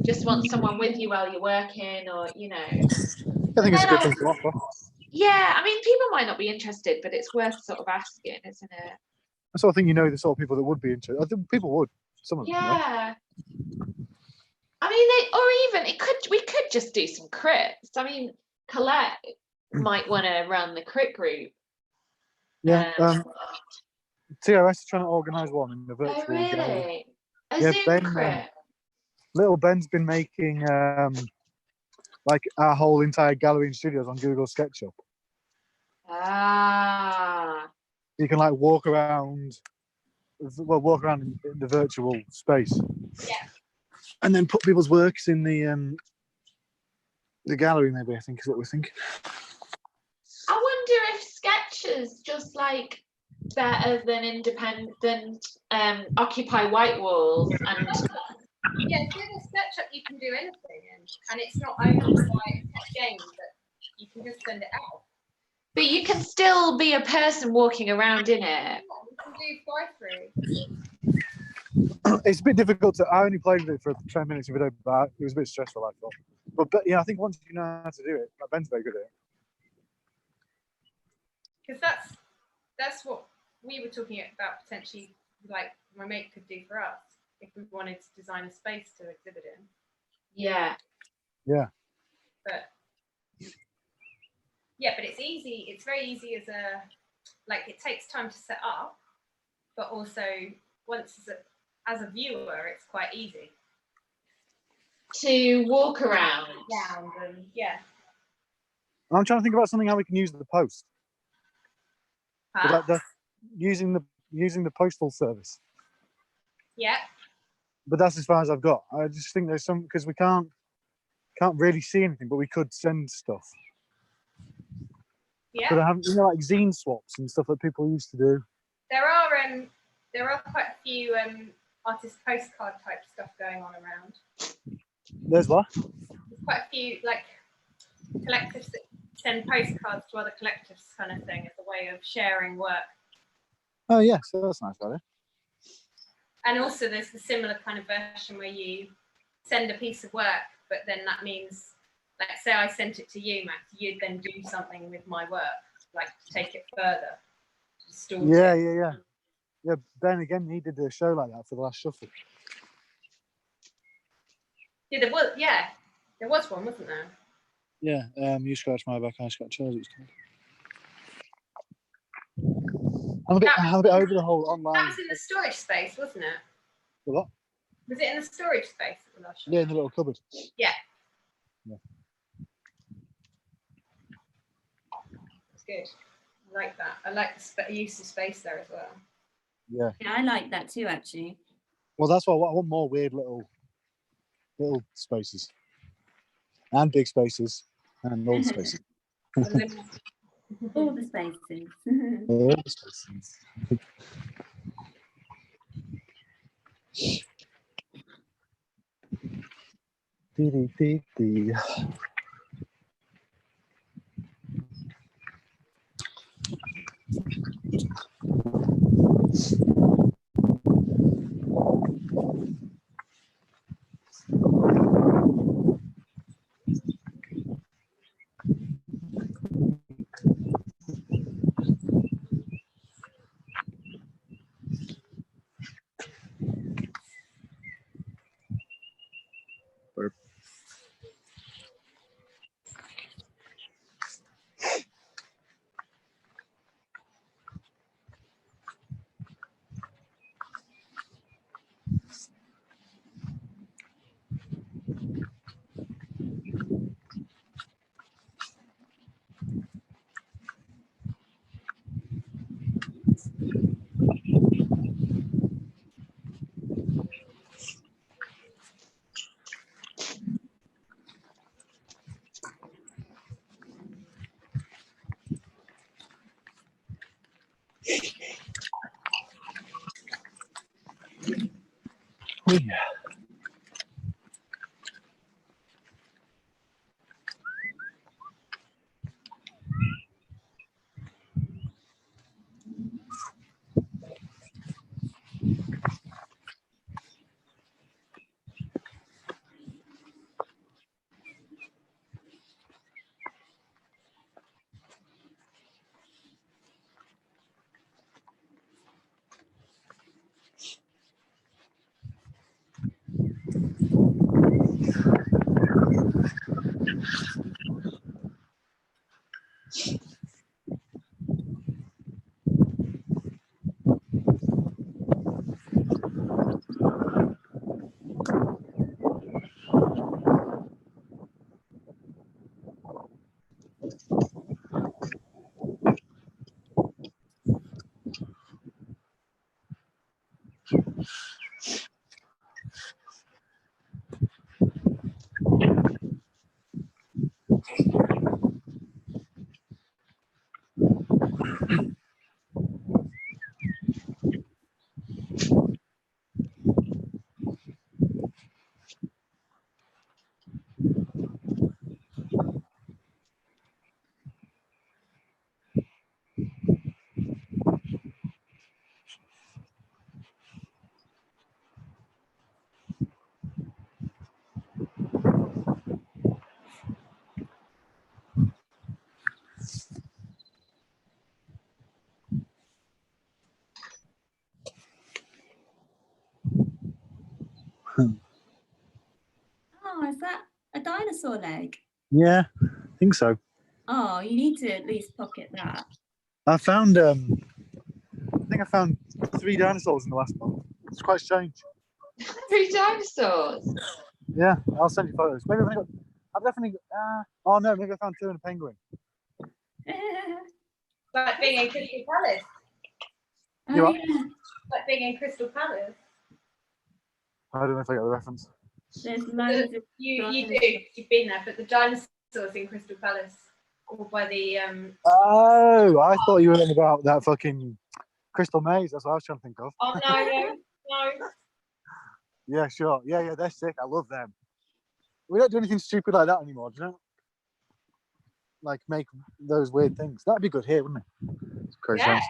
just want someone with you while you're working, or I think it's a good thing to offer. Yeah, I mean, people might not be interested, but it's worth sort of asking, isn't it? I sort of think the sort of people that would be interested. I think people would. Some of them. Yeah. I mean, we could just do some crits. I mean, Colette might want to run the crit group. Yeah. TRS is trying to organise one in the virtual. Oh, really? Gallery. A Zoom crit? Little Ben's been making like our whole entire gallery and studios on Google SketchUp. Ah. You can like walk around in the virtual space. Yeah. And then put people's works in the gallery, maybe, I think is what we're thinking. I wonder if sketches just like better than independent Occupy White Walls and Yeah, if you're in a SketchUp, you can do anything, and it's not owned by a game, but you can just send it out. but you can still be a person walking around in it. Yeah, you can do fly-through. It's a bit difficult to. I only played with it for 10 minutes of video, but it was a bit stressful. I thought, but yeah, I think once you know how to do it, like Ben's very good at it. Because that's what we were talking about potentially, like my mate could do for us if we wanted to design a space to exhibit in. Yeah. Yeah. But yeah, but it's easy. It's very easy as a, like, it takes time to set up, but also once as a viewer, it's quite easy. To walk around. And yeah. I'm trying to think about something how we can use the post. But using the postal service. Yeah. But that's as far as I've got. I just think there's some, because we can't really see anything, but we could send stuff. Yeah. But I haven't, like zine swaps and stuff that people used to do. There are quite a few artist postcard type stuff going on around. There's what? There's quite a few like collectives that send postcards to other collectives, kind of thing, as a way of sharing work. Oh yeah, so that's nice about it. And also there's the similar kind of version where you send a piece of work, but then that means, like, say I sent it to you, Max, you'd then do something with my work, like to take it further. Yeah, Ben, again, he did a show like that for the last shuffle. Yeah, there was one, wasn't there? Yeah, you scratch my back, I scratch yours. I'm a bit over the whole online. That was in the storage space, wasn't it? The what? Was it in the storage space at the last show? Yeah, in the little cupboard. Yeah. Yeah. It's good. I like that. I like the use of space there as well. Yeah. Yeah, I like that too, actually. Well, that's why I want more weird little spaces. And big spaces. And all the spaces. All the spaces. All the spaces. Dee, dee, dee, dee. Yeah. Oh, is that a dinosaur leg? Yeah, I think so. Oh, you need to at least pocket that. I found I think I found 3 dinosaurs in the last month. It's quite strange. 3 dinosaurs. Yeah, I'll send you photos. Maybe I've definitely oh no, maybe I found 2 in a penguin. Like being in Crystal Palace. You what? yeah. Like being in Crystal Palace. I don't know if I got the reference. There's loads of You do. You've been there, but the dinosaurs in Crystal Palace, or by the Oh, I thought you were on about that fucking Crystal Maze. That's what I was trying to think of. Oh no. Yeah, sure. Yeah, they're sick. I love them. We don't do anything stupid like that anymore, do you know? Like make those weird things. That'd be good here, wouldn't it? It's crazy. Yeah.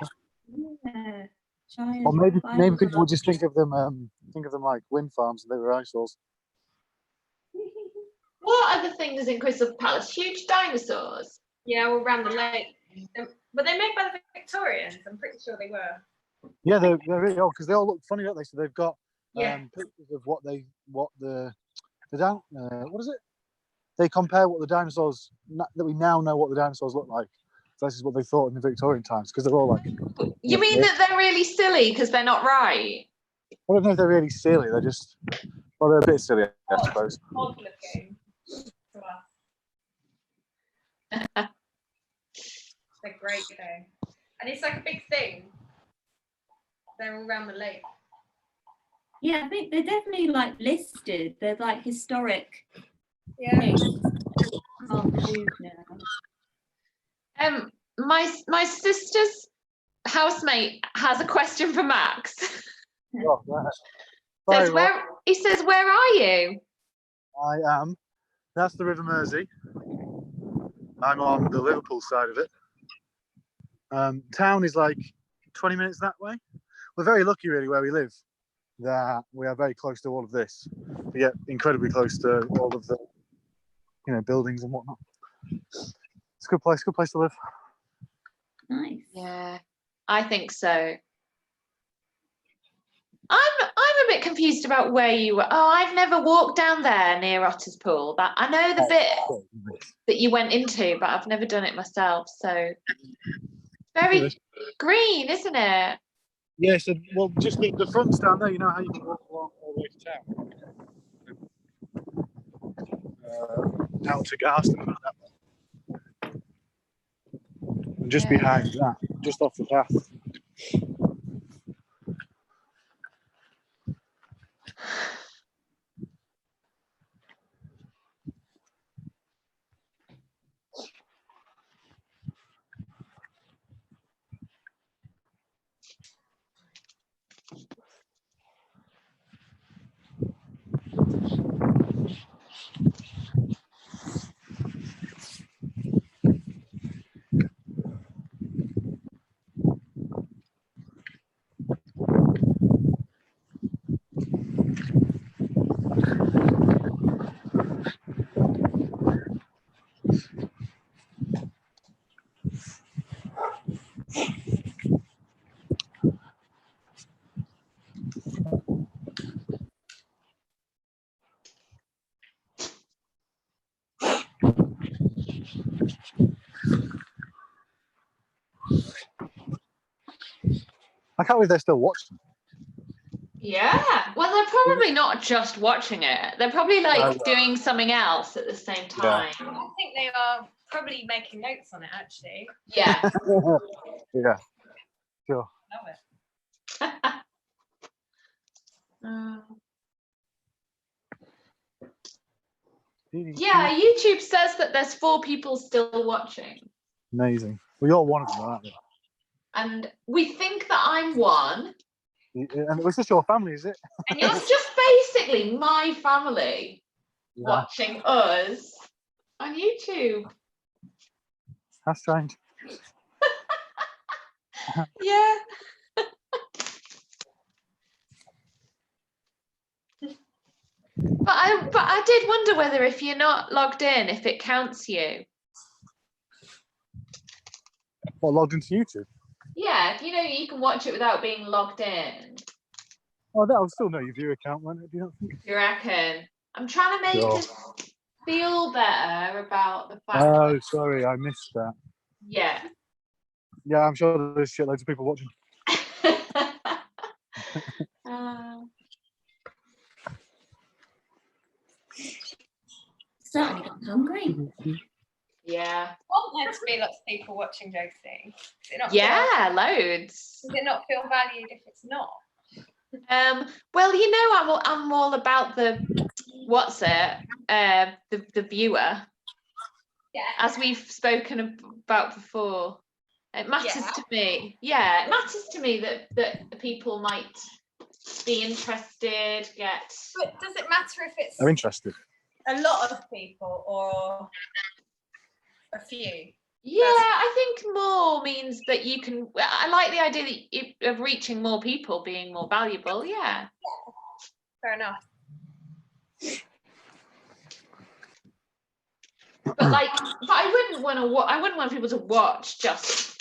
Yeah. Giant Or maybe dinosaurs. people would just think of them like wind farms and they were dinosaurs. What other things in Crystal Palace? Huge dinosaurs. Yeah, all around the lake. Were they made by the Victorians? I'm pretty sure they were. Yeah, they're really old because they all look funny, don't they? So they've got Yeah. pictures of what what is it? They compare what the dinosaurs that we now know what the dinosaurs look like versus what they thought in the Victorian times because they're all like. You mean that they're really silly because they're not right? I don't know if they're really silly. They're just they're a bit silly, I suppose. Odd looking to us. They're great though. And it's like a big thing. They're all around the lake. Yeah, I think they're definitely like listed. They're like historic Yeah. things. Can't move now. My sister's housemate has a question for Max. Oh, Says he says, "Where are you?" I am. That's the River Mersey. I'm on the Liverpool side of it. Town is like 20 minutes that way. We're very lucky, really, where we live, that we are very close to all of this. We get incredibly close to all of the, buildings and whatnot. It's a good place to live. Nice. Yeah, I think so. I'm a bit confused about where you were. Oh, I've never walked down there near Otter's Pool. That I know the bit that you went into, but I've never done it myself. So very green, isn't it? Yeah, so just the front's down there. You know how you can walk along all the way to town, out to Garston and that. And just behind that, just off the path. I can't believe they're still watching. Yeah. Well, they're probably not just watching it. They're probably like doing something else at the same time. I think they are probably making notes on it actually. Yeah. Yeah. Sure. Love it. Yeah, YouTube says that there's 4 people still watching. Amazing. Well, you're one of them, aren't you? And we think that I'm one. And it's just your family, is it? And you're just basically my family watching us on YouTube. That's strange. Yeah. But I did wonder whether if you're not logged in, if it counts you. What, logged into YouTube? Yeah, you can watch it without being logged in. Oh, that'll still know your viewer count, won't it? Do you not think? You reckon? I'm trying to make Sure. us feel better about the fact Oh, that, sorry, I missed that. yeah. Yeah, I'm sure there's shitloads of people watching. Starting to get hungry. Yeah. Want there to be lots of people watching, Josie? Does it not Yeah, feel, loads. does it not feel valued if it's not? Well, I'm all about the the viewer, Yeah. as we've spoken about before. It matters Yeah. to me. Yeah, it matters to me that people might be interested, get. But does it matter if it's I'm interested. a lot of people or a few? Yeah, I think more means that you can. I like the idea of reaching more people, being more valuable. Yeah. Fair enough. But I wouldn't want to. I wouldn't want people to watch just.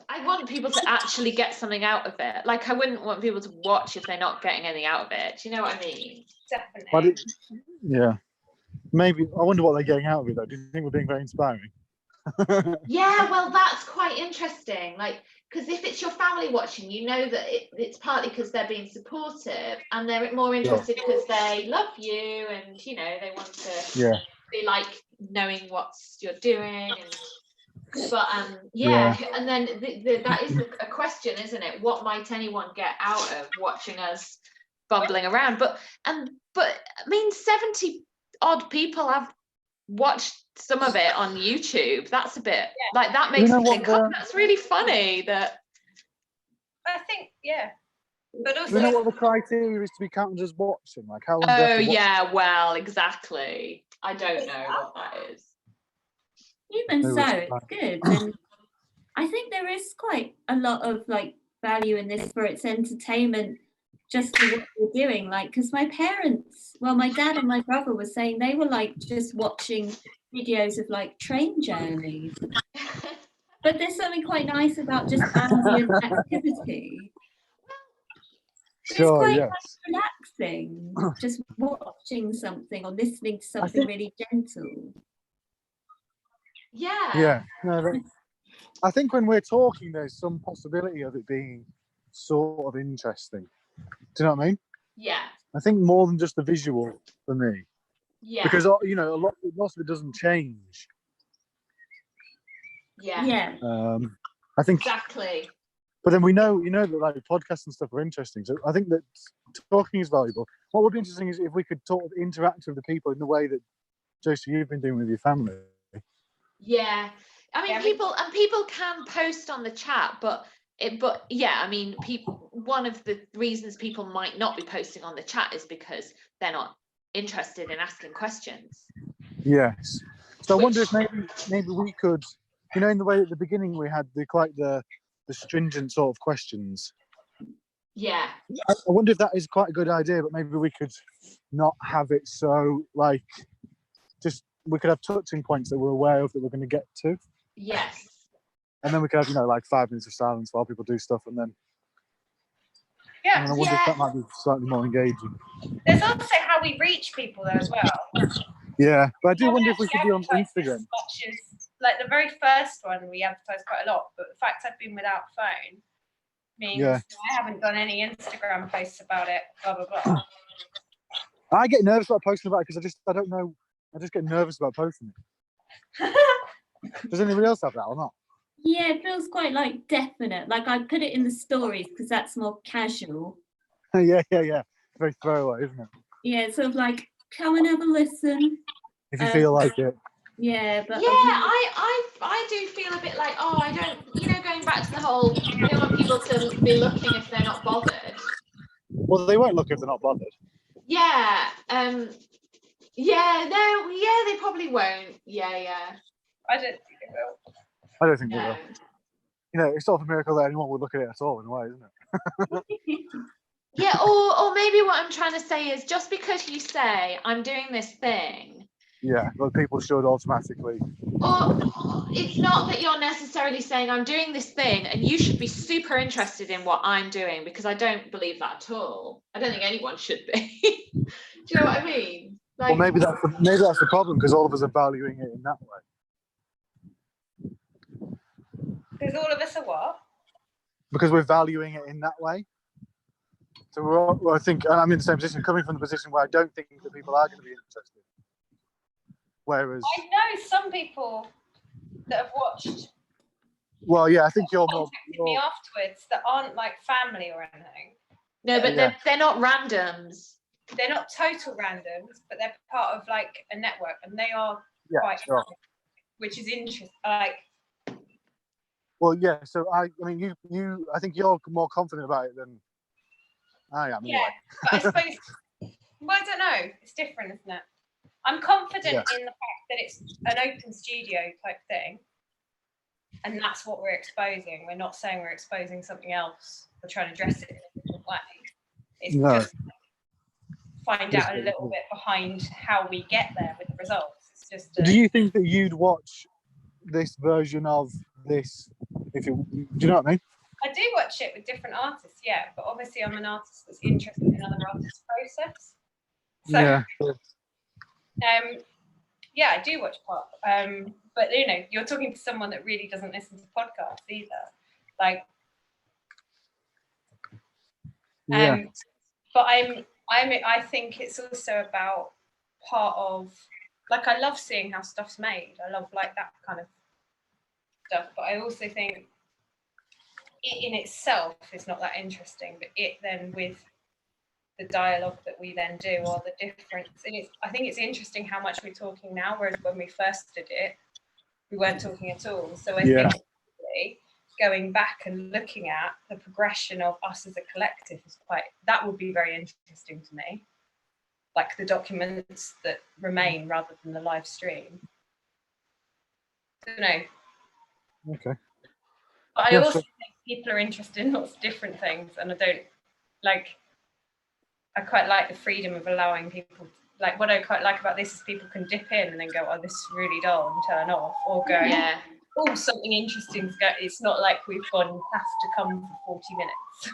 I want people to actually get something out of it. Like, I wouldn't want people to watch if they're not getting anything out of it. Do you know what I mean? Definitely. Yeah. Maybe. I wonder what they're getting out of it, though. Do you think we're being very inspiring? Yeah, well, that's quite interesting. Like, because if it's your family watching, you know that it's partly because they're being supportive and they're more interested because they love you and, you know, they want to be like knowing what you're doing. But and then that is a question, isn't it? What might anyone get out of watching us bumbling around? But I mean, 70 odd people have watched some of it on YouTube. That's a bit like that makes me think, oh, that's really funny. That I think, but also, do we know what the criteria is to be counted as watching? Like how long? Oh yeah, well, exactly. I don't know what that is. Even so, it's good. And I think there is quite a lot of like value in this for its entertainment, just for what we're doing. Like, because my parents, well, my dad and my brother were saying they were like just watching videos of like train journeys. But there's something quite nice about just ambient activity. Sure, it's quite yes. relaxing, just watching something or listening to something really gentle. Yeah. No, I think when we're talking, there's some possibility of it being sort of interesting. Do you know what I mean? Yeah. I think more than just the visual for me. Yeah. Because you know, lots of it doesn't change. Yeah. I think exactly. But then we know, that like podcasts and stuff are interesting. So I think that talking is valuable. What would be interesting is if we could sort of interact with the people in the way that, Josie, you've been doing with your family. Yeah. I mean, people can post on the chat, but I mean, one of the reasons people might not be posting on the chat is because they're not interested in asking questions. Yes. So I wonder if maybe we could, in the way at the beginning we had the stringent sort of questions. Yeah. I wonder if that is quite a good idea, but maybe we could not have it so like just we could have touching points that we're aware of that we're going to get to. Yes. And then we could have, like 5 minutes of silence while people do stuff, and then. Yeah. And I wonder if that might be slightly more engaging. There's also how we reach people though as well. Yeah, but I do wonder if we could be on Instagram. Like the very first one, we advertised quite a lot, but the fact I've been without a phone means I haven't done any Instagram posts about it. Blah blah blah. I get nervous about posting about it because I don't know. I just get nervous about posting it. Does anybody else have that or not? Yeah, it feels quite like definite. Like I put it in the stories because that's more casual. Yeah. Very throwaway, isn't it? Yeah, it's sort of like come and have a listen. If you feel like it. Yeah, but I do feel a bit like, I don't, going back to the whole, I don't want people to be looking if they're not bothered. Well, they won't look if they're not bothered. Yeah. They probably won't. Yeah. I don't think they will. I don't think they will. It's sort of a miracle that anyone would look at it at all in a way, isn't it? Yeah, or maybe what I'm trying to say is just because you say I'm doing this thing Yeah, but people should automatically. Or it's not that you're necessarily saying I'm doing this thing and you should be super interested in what I'm doing, because I don't believe that at all. I don't think anyone should be. Do you know what I mean? Well, maybe that's the problem, because all of us are valuing it in that way. Because all of us are what? Because we're valuing it in that way. So we're all, well, I think I'm in the same position, coming from the position where I don't think that people are going to be interested. Whereas I know some people that have watched. Well, yeah, I think you're more. Contacted me afterwards that aren't like family or anything. No, but Yeah. they're not randoms. They're not total randoms, but they're part of like a network, and they are quite, sure. which is interesting. Like, Well, yeah. So I mean, I think you're more confident about it than I am. yeah, Anyway. but I suppose. Well, I don't know. It's different, isn't it? I'm confident in the fact that it's an open studio type thing, and that's what we're exposing. We're not saying we're exposing something else. We're trying to dress it in a different way. It's just find out a little bit behind how we get there with the results. It's just. Do you think that you'd watch this version of this if it? Do you know what I mean? I do watch it with different artists, yeah, but obviously I'm an artist that's interested in other artists' process. So, yeah. Yeah, I do watch pop. But you know, you're talking to someone that really doesn't listen to podcasts either. Like, Yeah. But I think it's also about part of, like, I love seeing how stuff's made. I love like that kind of stuff. But I also think it in itself is not that interesting. But it then with the dialogue that we then do, or the difference, and I think it's interesting how much we're talking now, whereas when we first did it, we weren't talking at all. So I think going back and looking at the progression of us as a collective is that would be very interesting to me. Like the documents that remain rather than the live stream. I don't know. Okay. But I also think people are interested in lots of different things, and I quite like the freedom of allowing people. Like, what I quite like about this is people can dip in and then go, "Oh, this is really dull," and turn off, or go, "Oh, something interesting." It's not like we've gone, "You have to come for 40 minutes."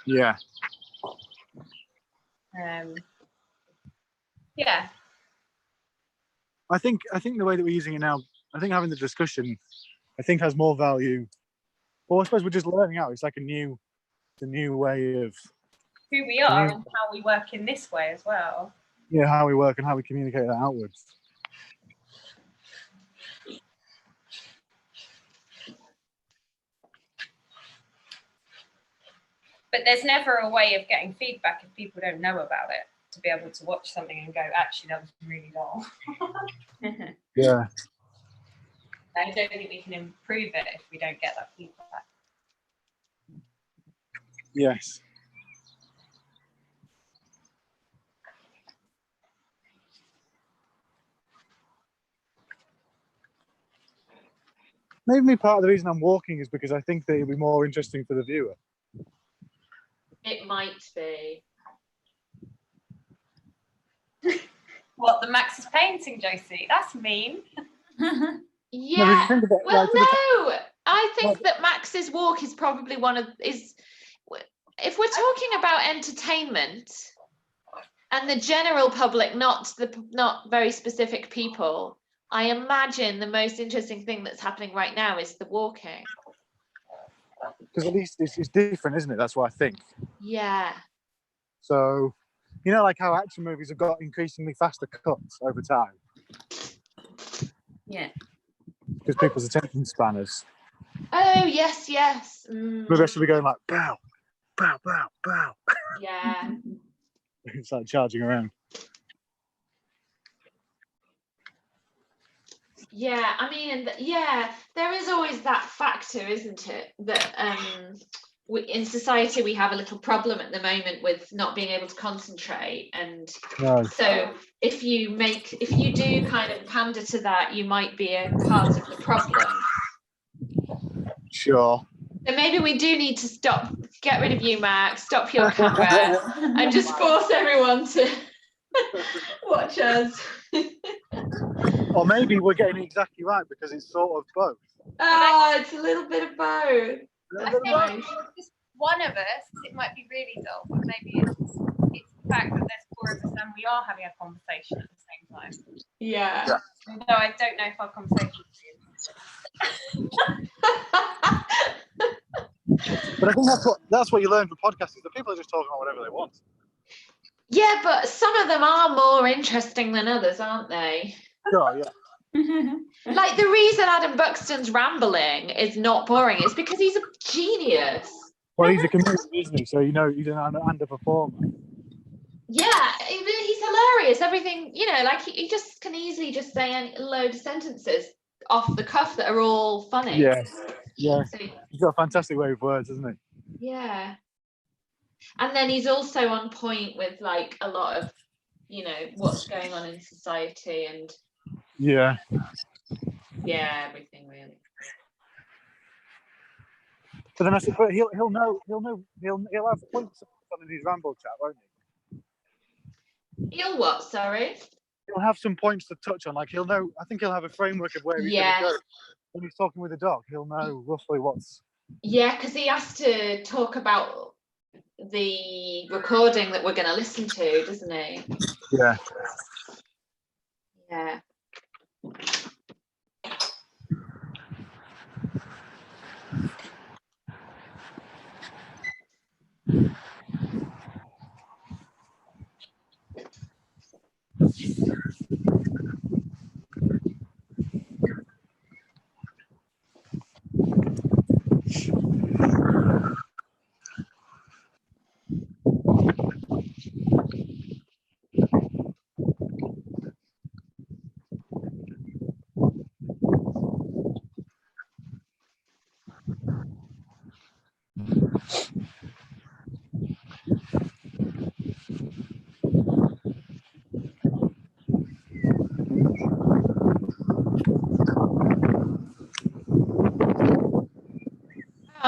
Yeah. Yeah. I think the way that we're using it now, I think having the discussion, I think has more value. Well, I suppose we're just learning out. It's like the new way of who we are and how we work in this way as well. Yeah, how we work and how we communicate that outwards. But there's never a way of getting feedback if people don't know about it, to be able to watch something and go, actually, that was really dull. Yeah. I don't think we can improve it if we don't get that feedback. Yes. Maybe part of the reason I'm walking is because I think that it'll be more interesting for the viewer. It might be. What, the Max is painting, Josie? That's mean. Yeah. No, well, no. I think that Max's walk is probably if we're talking about entertainment and the general public, not very specific people, I imagine the most interesting thing that's happening right now is the walking. Because at least it's different, isn't it? That's what I think. Yeah. So, you know, like how action movies have got increasingly faster cuts over time. Yeah. Because people's attention spanners. Oh, yes, yes. Mm. Maybe I should be going like, bow, bow, bow, bow. Yeah. It's like charging around. Yeah, I mean, there is always that factor, isn't it? That in society we have a little problem at the moment with not being able to concentrate, and so if you do kind of pander to that, you might be a part of the problem. Sure. So maybe we do need to get rid of you, Max, stop your camera, and just force everyone to Watch us. Or maybe we're getting it exactly right because it's sort of both. Oh, it's a little bit of both. I think just one of us, it might be really dull, but maybe it's the fact that there's 4 of us and we are having a conversation at the same time. Yeah. Although I don't know if our conversation But I think that's what you learn from podcasts is that people are just talking about whatever they want. Yeah, but some of them are more interesting than others, aren't they? Sure, yeah. Like the reason Adam Buxton's rambling is not boring is because he's a genius. Well, he's a comedian, isn't he? So he's an underperformer. Yeah, he's hilarious. Everything, like he just can easily just say a load of sentences off the cuff that are all funny. Yeah. So, he's got a fantastic way of words, hasn't he? Yeah. And then he's also on point with like a lot of, what's going on in society and everything really. But then I said, but he'll have points on his ramble chat, won't he? He'll what? Sorry. He'll have some points to touch on. Like he'll know. I think he'll have a framework of where he's going to go. When he's talking with the dog, he'll know roughly what's. Yeah, because he has to talk about the recording that we're going to listen to, doesn't he? Yeah. Yeah.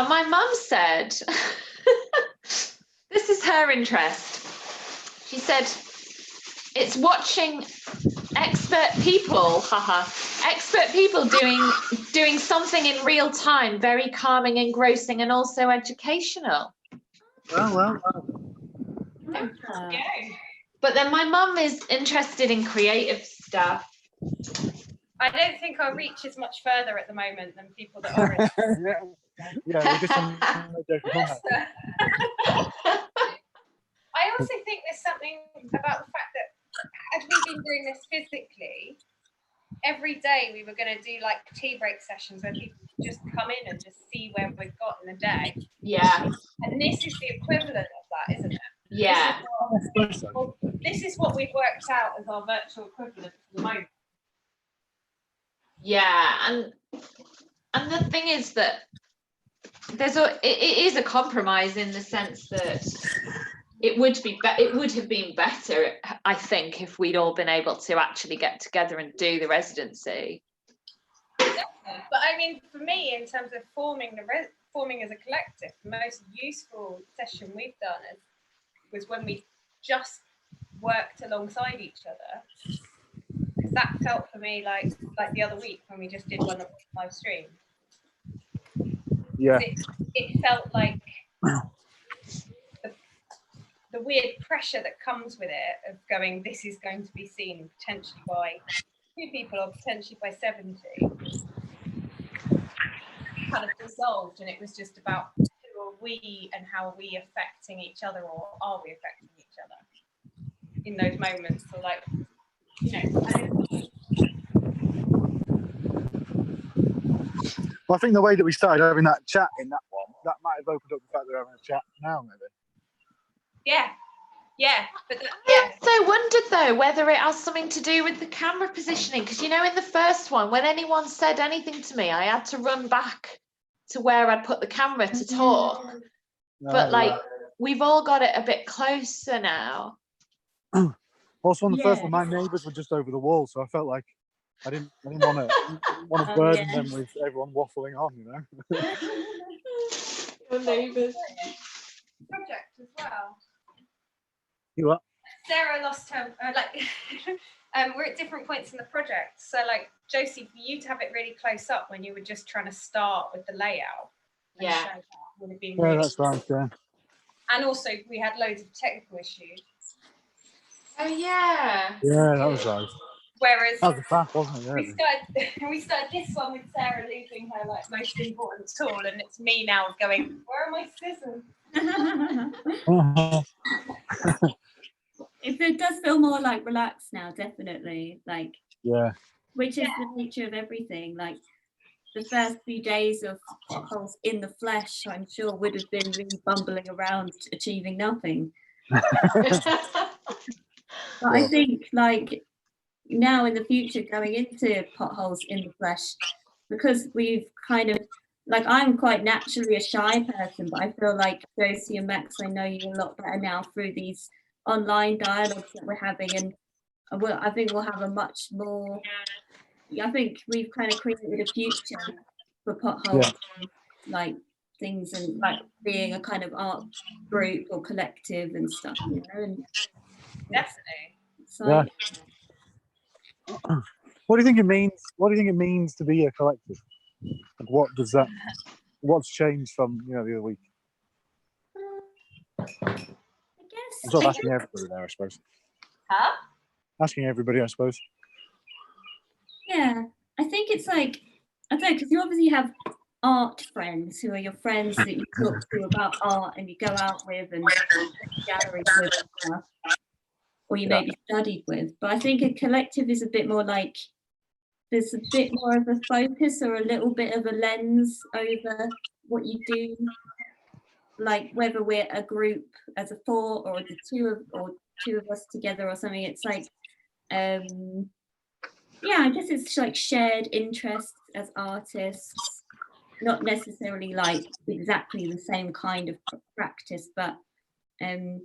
My mum said, this is her interest. She said, it's watching expert people doing something in real time, very calming, engrossing, and also educational. Well. Yeah. But then my mum is interested in creative stuff. I don't think our reach is much further at the moment than people that are in. Yeah, we're just on I also think there's something about the fact that had we been doing this physically, every day we were going to do like tea break sessions where people could just come in and just see where we've got in the day. Yeah. And this is the equivalent of that, isn't it? Yeah. This is what we've worked out as our virtual equivalent for the moment. Yeah, and the thing is that it is a compromise in the sense that it would have been better, I think, if we'd all been able to actually get together and do the residency. But I mean, for me, in terms of forming as a collective, the most useful session we've done was when we just worked alongside each other. Because that felt for me like the other week when we just did one live stream. Yeah. It felt like the weird pressure that comes with it of going, this is going to be seen potentially by 2 people or potentially by 70, kind of dissolved, and it was just about who are we and how are we affecting each other, or are we affecting each other in those moments, or like, Well, I think the way that we started having that chat in that one, that might have opened up the fact that we're having a chat now, maybe. Yeah, but I also wondered though whether it has something to do with the camera positioning, because in the first one, when anyone said anything to me, I had to run back to where I'd put the camera to talk. But we've all got it a bit closer now. Also, on the first one, my neighbours were just over the wall, so I felt like I didn't want to burden them with everyone waffling on, Your neighbours. project as well. You what? Sarah lost her, we're at different points in the project. So like Josie, for you to have it really close up when you were just trying to start with the layout, and show that would have been Yeah, really that's right. Yeah. And also we had loads of technical issues. Oh yeah. Yeah, that was right. Whereas That was a fact, wasn't it? we started this one with Sarah losing her like most important tool, and it's me now going, where are my scissors? Yeah. It does feel more like relaxed now, definitely. Like, Yeah. which is the nature of everything. Like the first few days of Potholes in the flesh, I'm sure would have been really bumbling around, achieving nothing. But I think like now in the future, going into Potholes in the flesh, because we've kind of like, I'm quite naturally a shy person, but I feel like Josie and Max, I know you a lot better now through these online dialogues that we're having, and I think we'll have a much more. I think we've kind of created a future for Potholes, like things, and like being a kind of art group or collective and stuff, you know. And Definitely. it's like, What do you think it means? What do you think it means to be a collective? Like, what does that? What's changed from the other week? I guess. I'm sort of asking everybody there, I suppose. Huh? Asking everybody, I suppose. Yeah, I think it's like, I don't know, because you obviously have art friends who are your friends that you talk to about art and you go out with and galleries with and stuff, or you maybe studied with. But I think a collective is a bit more like, there's a bit more of a focus or a little bit of a lens over what you do, like whether we're a group as a four or the two of us together or something. It's like, yeah, I guess it's like shared interests as artists, not necessarily like exactly the same kind of practice, but yeah,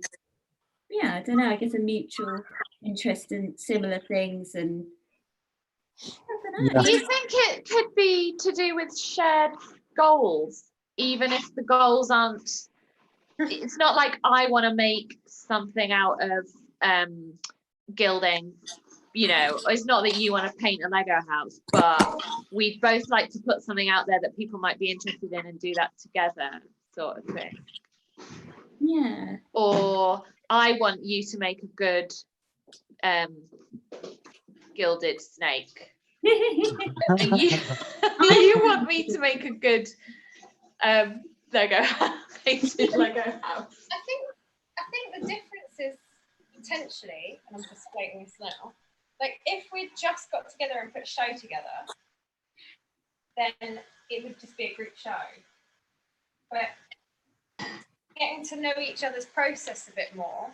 I don't know, I guess a mutual interest in similar things. And I don't know. Do you think it could be to do with shared goals, even if the goals aren't? It's not like I want to make something out of gilding. It's not that you want to paint a Lego house, but we'd both like to put something out there that people might be interested in and do that together, sort of thing. Yeah. Or I want you to make a good gilded snake. And you want me to make a good painted Lego house. I think the difference is potentially, and I'm just floating this now, like if we just got together and put a show together, then it would just be a group show. But getting to know each other's process a bit more,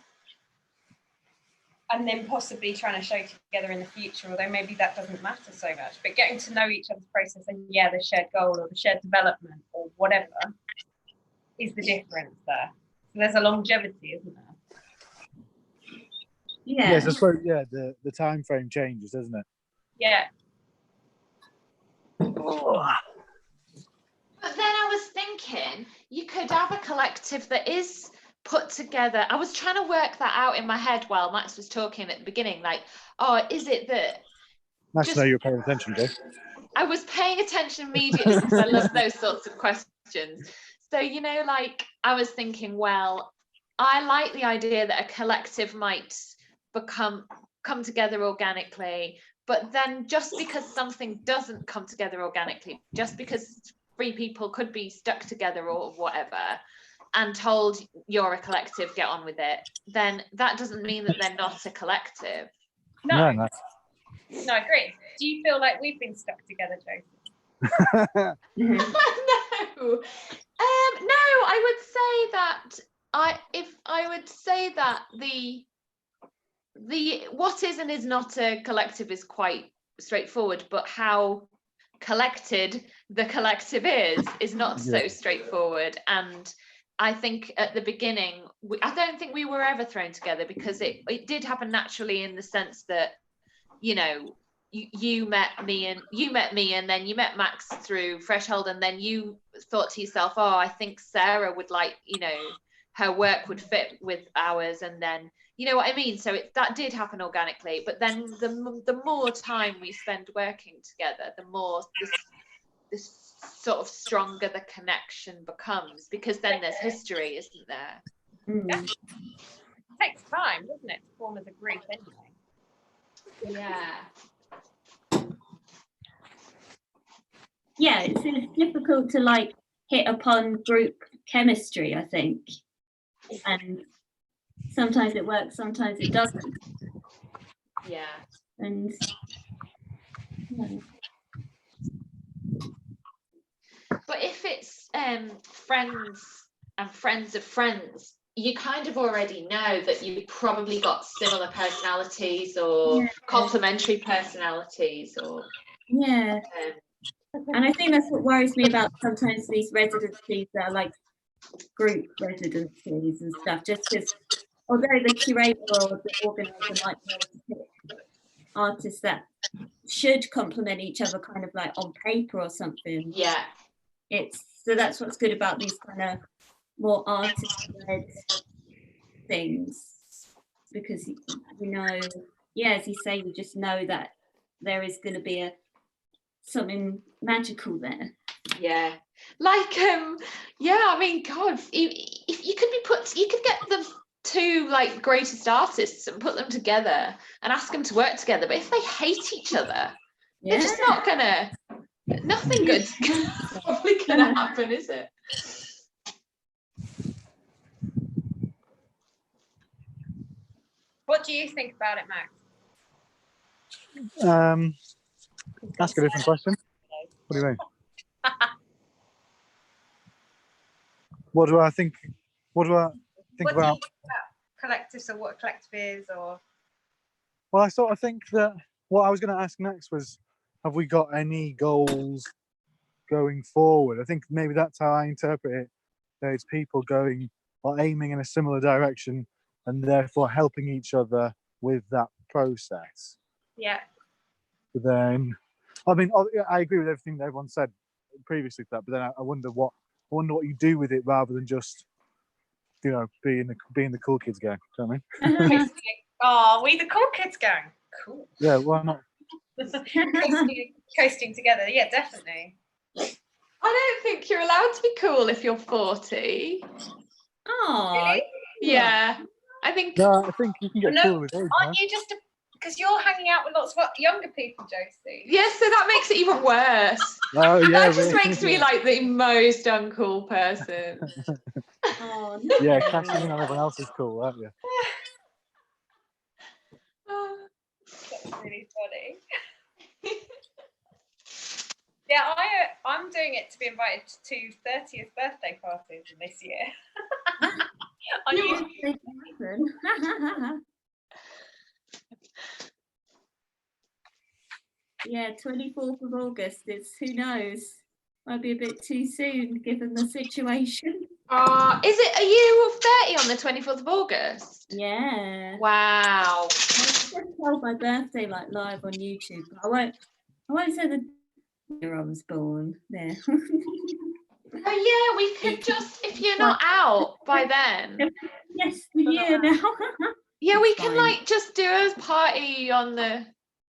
and then possibly trying to show together in the future, although maybe that doesn't matter so much, but getting to know each other's process and the shared goal or the shared development or whatever is the difference there. So there's a longevity, isn't there? Yeah. Yes, I suppose. Yeah, the time frame changes, doesn't it? Yeah. But then I was thinking you could have a collective that is put together. I was trying to work that out in my head while Max was talking at the beginning, like, oh, is it that? Nice to know you're paying attention, Jay. I was paying attention immediately because I love those sorts of questions. So, like I was thinking, well, I like the idea that a collective might come together organically, but then just because something doesn't come together organically, just because 3 people could be stuck together or whatever and told you're a collective, get on with it, then that doesn't mean that they're not a collective. No, No. I agree. Do you feel like we've been stuck together, Josie? No. No, I would say that the what is and is not a collective is quite straightforward, but how collected the collective is not so straightforward. And I think at the beginning, I don't think we were ever thrown together because it did happen naturally, in the sense that, you met me and then you met Max through Threshold, and then you thought to yourself, oh, I think Sarah would like, her work would fit with ours, and then you know what I mean. So that did happen organically, but then the more time we spend working together, the more this sort of stronger the connection becomes, because then there's history, isn't there? Mm. It takes time, doesn't it, to form as a group anyway? Yeah. Yeah, it's difficult to like hit upon group chemistry, I think, and sometimes it works, sometimes it doesn't. Yeah. And yeah. But if it's friends and friends of friends, you kind of already know that you've probably got similar personalities or complementary personalities, or Yeah. And I think that's what worries me about sometimes these residencies that are like group residencies and stuff, just because although the curator or the organizer might be able to pick artists that should complement each other kind of like on paper or something, yeah, so that's what's good about these kind of more artist-led things, because you know, yeah, as you say, you just know that there is going to be something magical there. yeah, like yeah, I mean, God, if you could get the two like greatest artists and put them together and ask them to work together, but if they hate each other, they're just not gonna, nothing good's probably gonna happen, is it? What do you think about it, Max? Ask a different question. What do you mean? What do I think about collectives, or what a collective is, or well, I sort of think that what I was going to ask next was, have we got any goals going forward? I think maybe that's how I interpret it. That it's people going or aiming in a similar direction and therefore helping each other with that process. yeah. But then, I mean, I agree with everything that everyone said previously to that. But then I wonder what you do with it rather than just, you know, being the cool kids gang. Do you know what I mean? Oh, we the cool kids gang. Cool. Yeah, why not? coasting together. Yeah, definitely. I don't think you're allowed to be cool if you're 40. Oh, Really? Yeah, I think. No, I think you can get cooler with age. Aren't you just because you're hanging out with lots of younger people, Josie? Yes, so that makes it even worse. Oh yeah, That just makes me like the most uncool person. Oh no. Yeah, cashing in on everyone else is cool, aren't you? That's really funny. Yeah, I'm doing it to be invited to 30th birthday parties this year. Yeah, 24th of August is, who knows, might be a bit too soon given the situation. Are you 30 on the 24th of August? Yeah. Wow. I just told my birthday like live on YouTube. I won't say the year I was born there. Oh yeah, we could just, if you're not out by then. Yes, the year now. Yeah, we can like just do a party on the.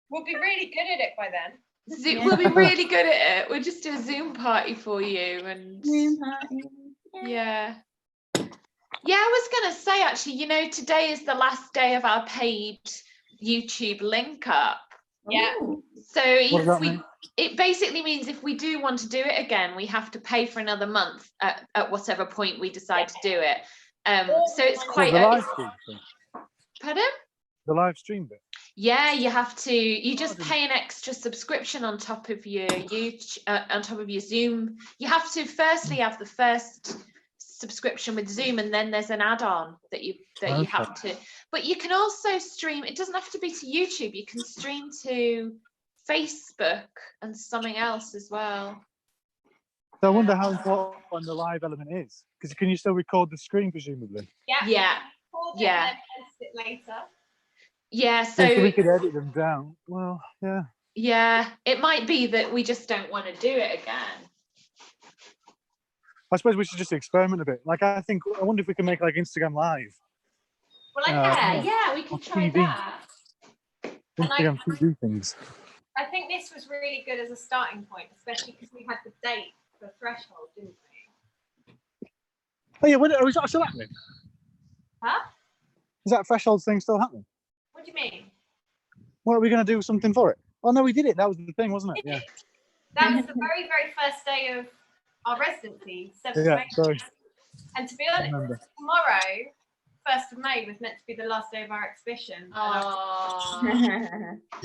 We'll be really good at it by then. Zoom. Yeah. We'll be really good at it. We'll just do a Zoom party for you and. Zoom party. Yeah. Yeah, I was gonna say actually, you know, today is the last day of our paid YouTube link up. Yeah. So What does that mean? it basically means if we do want to do it again, we have to pay for another month at whatever point we decide to do it. So it's quite. The live stream thing? Pardon? The live stream bit. Yeah, you have to. You just pay an extra subscription on top of your on top of your Zoom. You have to firstly have the first subscription with Zoom, and then there's an add-on that you have to. But you can also stream. It doesn't have to be to YouTube. You can stream to Facebook and something else as well. So I wonder how important the live element is, because can you still record the screen presumably? Yeah. Yeah. Yeah. And then post it later. Yeah. So we So could edit them down. Well, yeah. yeah, it might be that we just don't want to do it again. I suppose we should just experiment a bit. Like, I wonder if we can make like Instagram Live. Well, Yeah, we can on try TV. that. And Instagram TV things. I think this was really good as a starting point, especially because we had the date for Threshold, didn't we? Oh yeah, is that still happening? Huh? Is that Threshold thing still happening? What do you mean? What, are we going to do something for it? Oh no, we did it. That was the thing, wasn't it? Yeah. That was the very, very first day of our residency, 7th Yeah. May. Sorry. And to be I honest, remember. tomorrow, 1st of May, was meant to be the last day of our exhibition. Oh.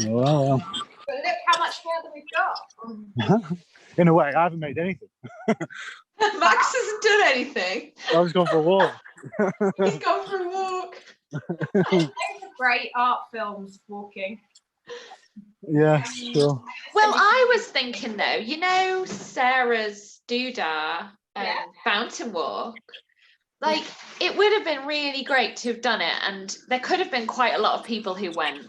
Well. But look how much further we've got. In a way, I haven't made anything. Max hasn't done anything. I was going for a walk. He's gone for a walk. Those are great art films, walking. Yeah, sure. Well, I was thinking though, you know, Sarah's Doodah Yeah. fountain walk. Like, it would have been really great to have done it, and there could have been quite a lot of people who went,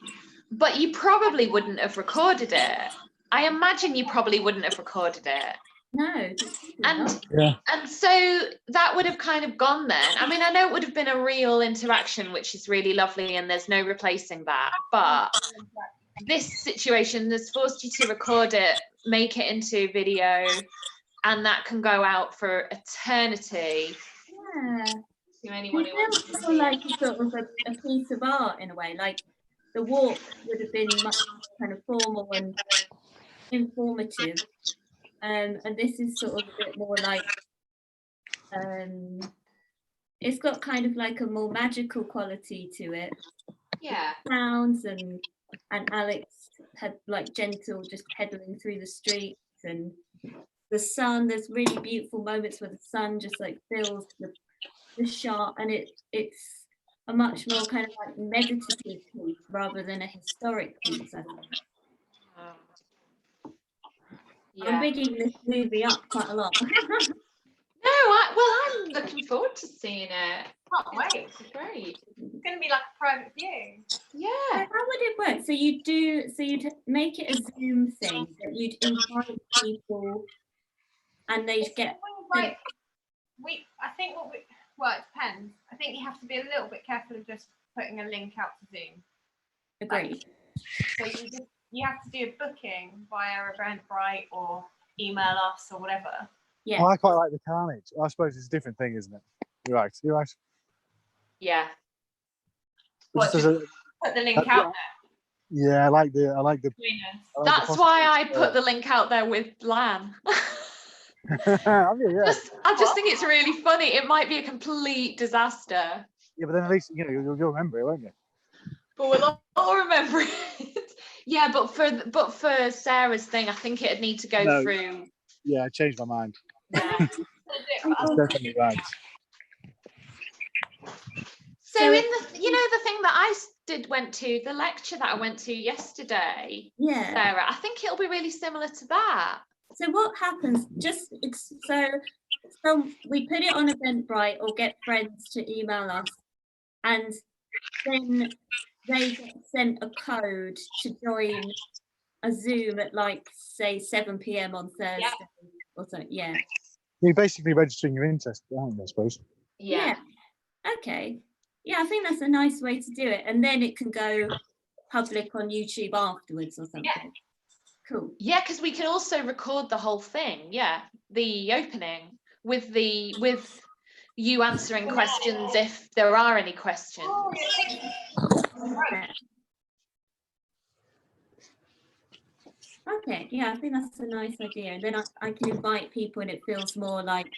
but you probably wouldn't have recorded it. I imagine you probably wouldn't have recorded it. No. And so that would have kind of gone then. I mean, I know it would have been a real interaction, which is really lovely, and there's no replacing that. But this situation has forced you to record it, make it into video, and that can go out for eternity. Yeah. To anyone who wants to It feels see like it. a sort of a piece of art in a way. Like the walk would have been much more kind of formal and informative, and this is sort of a bit more like it's got kind of like a more magical quality to it. Yeah. Sounds and Alex had like gentle just pedaling through the streets, and the sun, there's really beautiful moments where the sun just like fills the shot, and it's a much more kind of like meditative piece rather than a historic piece, I think. I'm Yeah. bigging this movie up quite a lot. I'm looking forward to seeing it. Can't wait. It's great. It's going to be like a private view. So Yeah. how would it work? So you'd make it a Zoom thing, that you'd invite people and they'd get Right. I think well, it depends. I think you have to be a little bit careful of just putting a link out to Zoom. agreed. So you have to do a booking via Eventbrite or email us or whatever. Yeah. Oh, I quite like the carnage. I suppose it's a different thing, isn't it? You're right. Yeah. What, Just as a- put the link out yeah, I like the there between us. I like the That's why I put the link out there with Lan. Have you? Yeah. I just think it's really funny. It might be a complete disaster, Yeah, but then at least you'll remember it, won't you? but we'll all remember it. Yeah, but for Sarah's thing, I think it'd need to go No. through. Yeah, I changed my mind. Yeah. That's definitely right. So in the thing that I went to, the lecture that I went to yesterday, Yeah. Sarah, I think it'll be really similar to that. So what happens? So we put it on Eventbrite or get friends to email us, and then they get sent a code to join a Zoom at like say 7 p.m. on Thursday or something. Yeah. You're basically registering your interest, aren't you, I suppose? Yeah. Okay. Yeah, I think that's a nice way to do it, and then it can go public on YouTube afterwards or something. Yeah. Cool. Yeah, because we can also record the whole thing. Yeah, the opening with you answering questions if there are any questions. Oh, right. Okay, yeah, I think that's a nice idea. And then I can invite people and it feels more like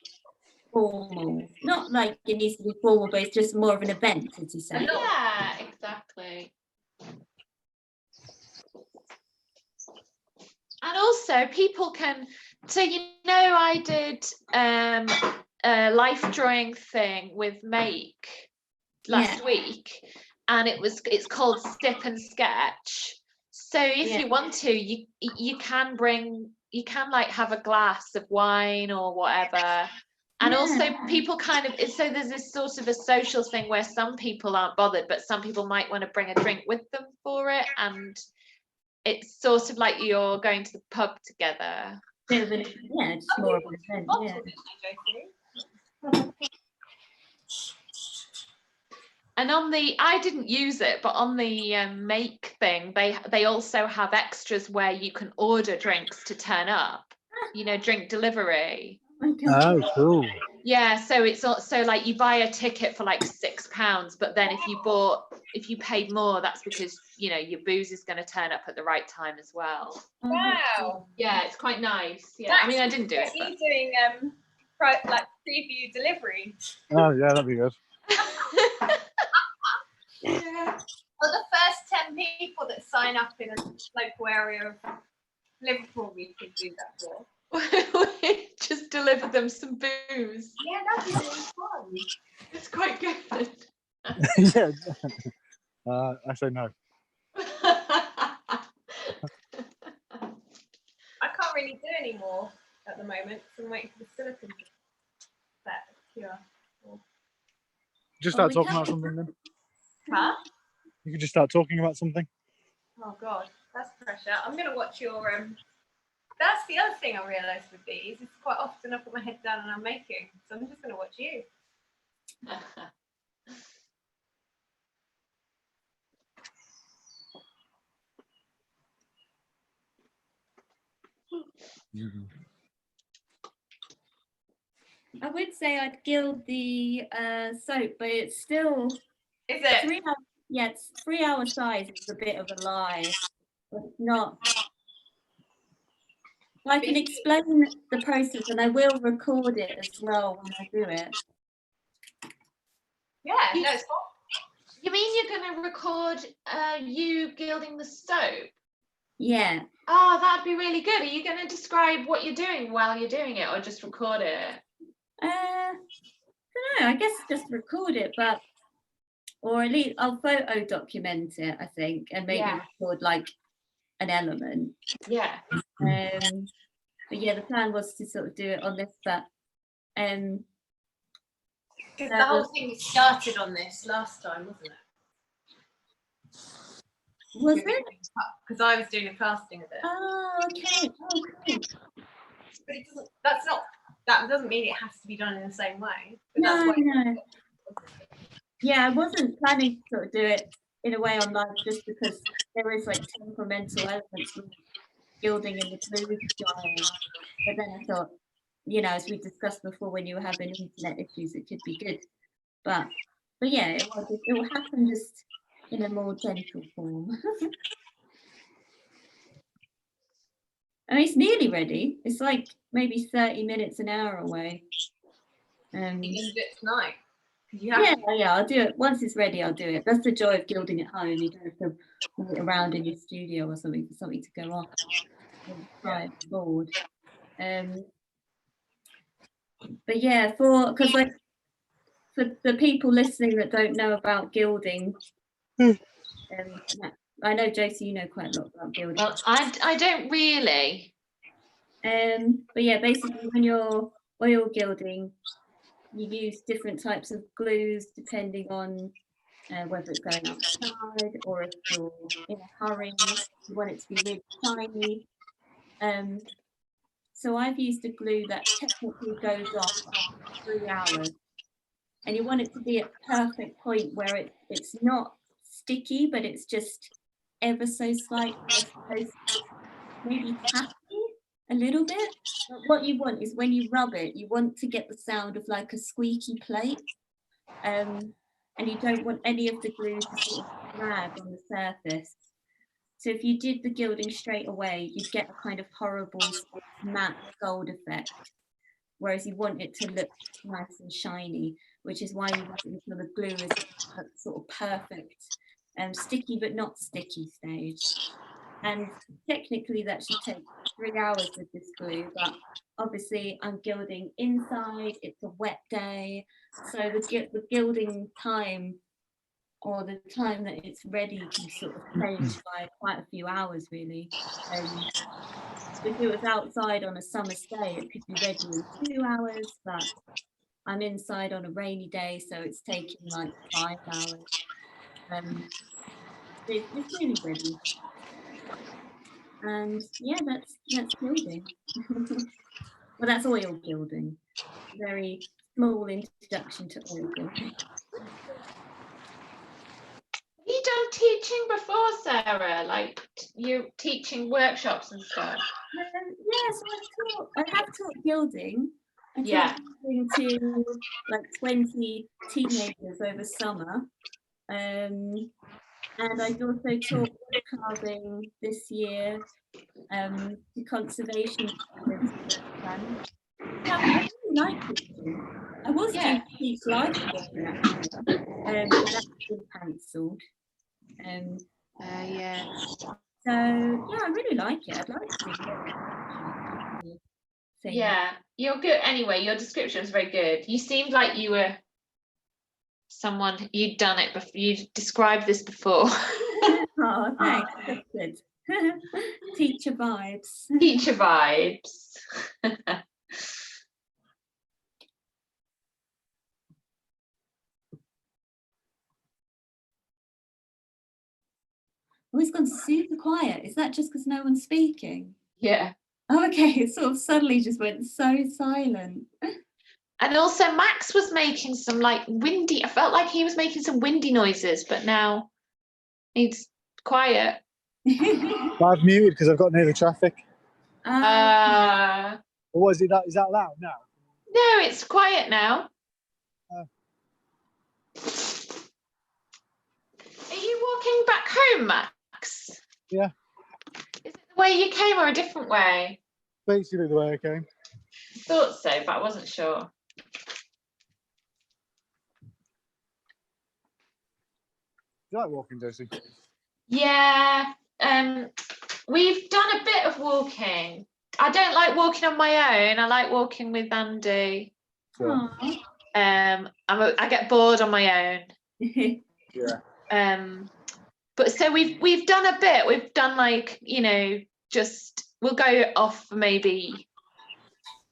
formal. Not like it needs to be formal, but it's just more of an event, as you say. Yeah, exactly. And also people can, so I did a life drawing thing with Make last week, and it's called Sip and Sketch. So if you want to, you can like have a glass of wine or whatever. And also people kind of, so there's this sort of a social thing where some people aren't bothered, but some people might want to bring a drink with them for it. And it's sort of like you're going to the pub together. Just more of an event, yeah. And on the, I didn't use it, but on the make thing, they also have extras where you can order drinks to turn up. You know, drink delivery. Oh my God. Oh, cool. Yeah, so it's also like you buy a ticket for like £6, but then if you paid more, that's because, you know, your booze is going to turn up at the right time as well. Wow. Yeah, it's quite nice. Yeah, I mean, I didn't do it. You But... doing like preview delivery. Oh, yeah, that'd be good. Yeah. For the first 10 people that sign up in a local area of Liverpool, we could do that for. Just deliver them some booze. Yeah, that'd be really fun. It's quite good. Yeah. I say no. I can't really do any more at the moment, so I'm waiting for the silicon set cure. Just Well, start we talking have- about something then. Huh? You could just start talking about something. Oh god, that's pressure. I'm gonna watch your that's the other thing I realised with these. It's quite often I put my head down and I'm making. So I'm just gonna watch you. I would say I'd gild the soap, but it's still Is it? 3 hours. Yeah, it's 3 hour size is a bit of a lie. But it's not. I can explain the process and I will record it as well when I do it. Yeah, no, it's not. You mean you're going to record you gilding the soap? Yeah. Oh, that'd be really good. Are you going to describe what you're doing while you're doing it, or just record it? I don't know, I guess just record it, but or at least I'll photo document it, I think, and maybe record like an element. Yeah. But yeah, the plan was to sort of do it on this, but because the whole thing started on this last time, wasn't it? Was it? Because I was doing a casting of it. Oh, okay. Oh, cool. But it doesn't. That doesn't mean it has to be done in the same way. But No, that's why no. Yeah, I wasn't planning to sort of do it in a way on live just because there is like temperamental elements with gilding in the blue drying. But then I thought, you know, as we discussed before, when you were having internet issues, it could be good. But yeah, it will happen just in a more gentle form. I mean, it's nearly ready. It's like maybe 30 minutes, an hour away. you can do it tonight. Yeah, I'll do it. Once it's ready, I'll do it. That's the joy of gilding at home. You don't have to wait around in your studio or something for something to go off. Right, board. But yeah, because like for the people listening that don't know about gilding, I know Josie, you know quite a lot about gilding. Well, I don't really. But yeah, basically when you're oil gilding, you use different types of glues depending on whether it's going outside or if you're in a hurry, you want it to be really shiny. So I've used a glue that technically goes off after 3 hours. And you want it to be at perfect point where it's not sticky, but it's just ever so slightly, maybe tappy a little bit. But what you want is when you rub it, you want to get the sound of like a squeaky plate. And you don't want any of the glue to sort of drag on the surface. So if you did the gilding straight away, you'd get a kind of horrible matte gold effect. Whereas you want it to look nice and shiny, which is why you want it until the glue is at sort of perfect, sticky but not sticky stage. And technically that should take 3 hours with this glue, but obviously I'm gilding inside, it's a wet day, so the gilding time or the time that it's ready can sort of change by quite a few hours really. If it was outside on a summer's day, it could be ready in 2 hours, but I'm inside on a rainy day, so it's taking like 5 hours. It's really ready. And yeah, that's gilding. Well, that's oil gilding. Very small introduction to oil gilding. teaching before, Sarah? Like you're teaching workshops and stuff? Yeah, so I have taught gilding. I Yeah. taught gilding to like 20 teenagers over summer. And I've also taught wood carving this year to conservation students. Yeah, I really like teaching. I was due to teach life again actually, but that's been cancelled. Yeah. So yeah, I really like it. I'd like to do more. Yeah, you're good. Anyway, your description was very good. You seemed like you were someone, you'd done it before, you'd described this before. Oh, thanks. That's good. Teacher vibes. Teacher vibes. Oh, it's gone super quiet. Is that just because no one's speaking? Yeah. Oh, okay. It sort of suddenly just went so silent. And also Max was making some like windy, I felt like he was making some windy noises, but now he's quiet. I've muted because I've got near the traffic. No, Or was it that? Is that loud now? it's quiet now. Are you walking back home, Max? Yeah. Is it the way you came or a different way? Basically the way I came. Thought so, but I wasn't sure. You like walking, Josie? Yeah, we've done a bit of walking. I don't like walking on my own. I like walking with Andy. Sure. I get bored on my own. Yeah. But so we've done a bit. We've done like, you know, just we'll go off for maybe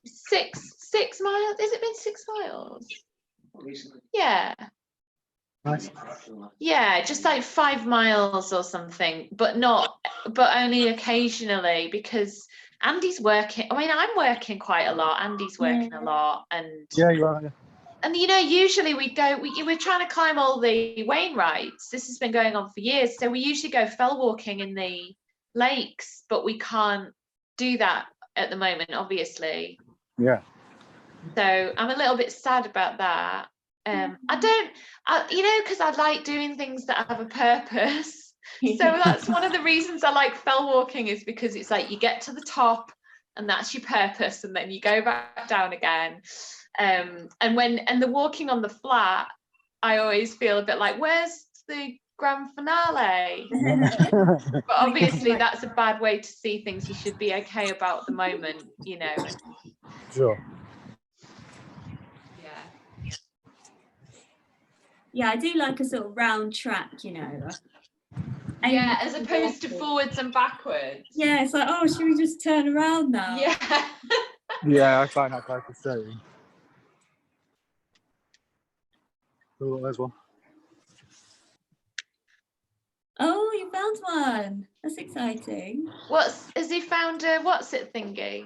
6 miles. Has it been 6 miles? Yeah. Nice. Yeah, just like 5 miles or something, but only occasionally because Andy's working. I mean, I'm working quite a lot. Andy's working a lot, and Yeah, you are. and you know, usually we're trying to climb all the Wainwrights. This has been going on for years, so we usually go fell walking in the lakes, but we can't do that at the moment, obviously. Yeah. So I'm a little bit sad about that. Because I like doing things that have a purpose. So that's one of the reasons I like fell walking, is because it's like you get to the top and that's your purpose, and then you go back down again. And the walking on the flat, I always feel a bit like, where's the grand finale? But obviously that's a bad way to see things. You should be okay about the moment, you know. Sure. Yeah, I do like a sort of round track, you know. Yeah, as opposed to forwards and backwards. Yeah, it's like, oh, should we just turn around now? Yeah. Yeah, I find that quite frustrating. Oh, there's one. Oh, you found one. That's exciting. Has he found a what's it thingy?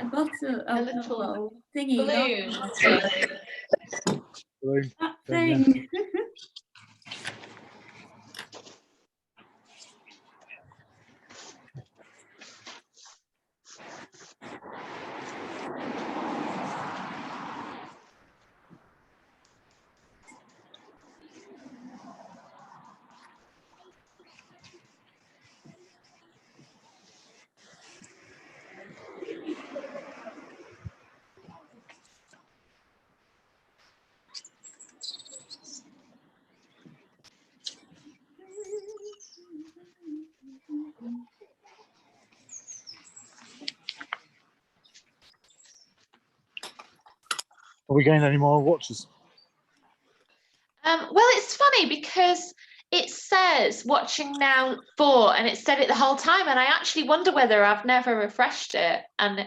A bottle, A little thingy. balloon. Balloon. That thing. Are we getting any more watches? Well, it's funny because it says watching now 4, and it said it the whole time, and I actually wonder whether I've never refreshed it, and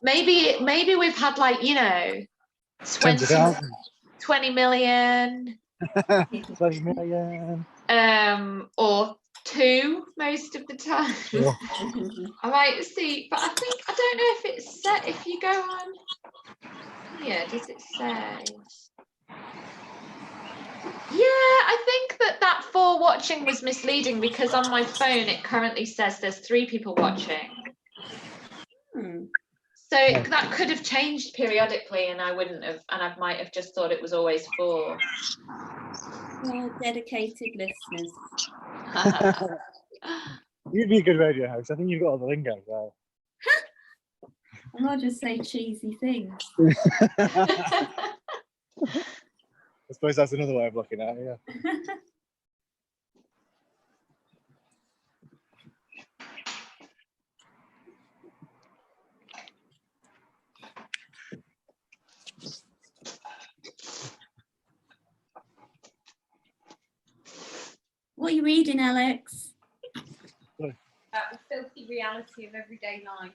maybe we've had like, you know, 20 million 20 million. Or 2 most of the time. Yeah. I might see, but I don't know if it's set. If you go on here, does it say? Yeah, I think that that 4 watching was misleading because on my phone it currently says there's 3 people watching. So that could have changed periodically, and I wouldn't have, and I might have just thought it was always 4. Oh, dedicated listeners. You'd be a good radio host. I think you've got all the lingo as well. And I'll just say cheesy things. I suppose that's another way of looking at it, yeah. What are you reading, Alex? About the filthy reality of everyday life.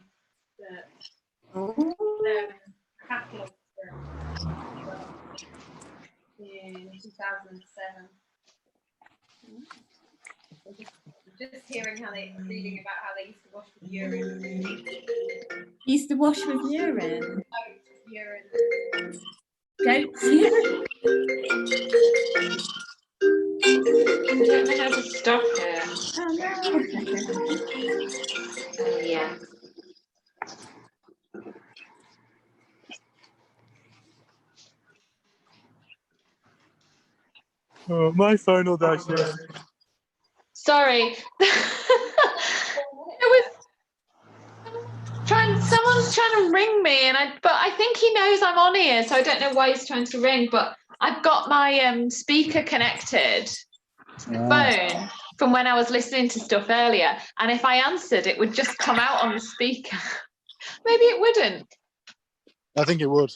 Oh. Catalogue in 2007. Just hearing reading about how they used to wash with urine. Used to wash with urine. Urine. Goat's urine. I don't know how to stop it. Oh no. Oh yeah. Oh, my phone will die soon. Sorry. Someone's trying to ring me, but I think he knows I'm on here, so I don't know why he's trying to ring. But I've got my speaker connected to the phone from when I was listening to stuff earlier, and if I answered, it would just come out on the speaker. Maybe it wouldn't. I think it would.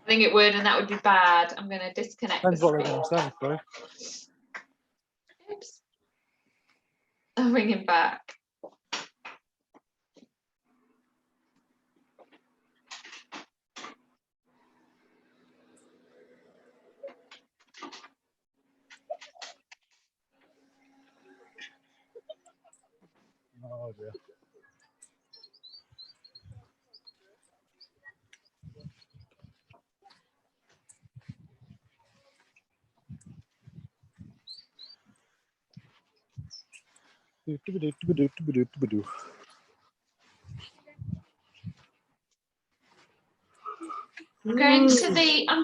I think it would, and that would be bad. I'm going to disconnect. Depends what they're going to say, bro. Oops. I'll ring him back. Oh dear. I'm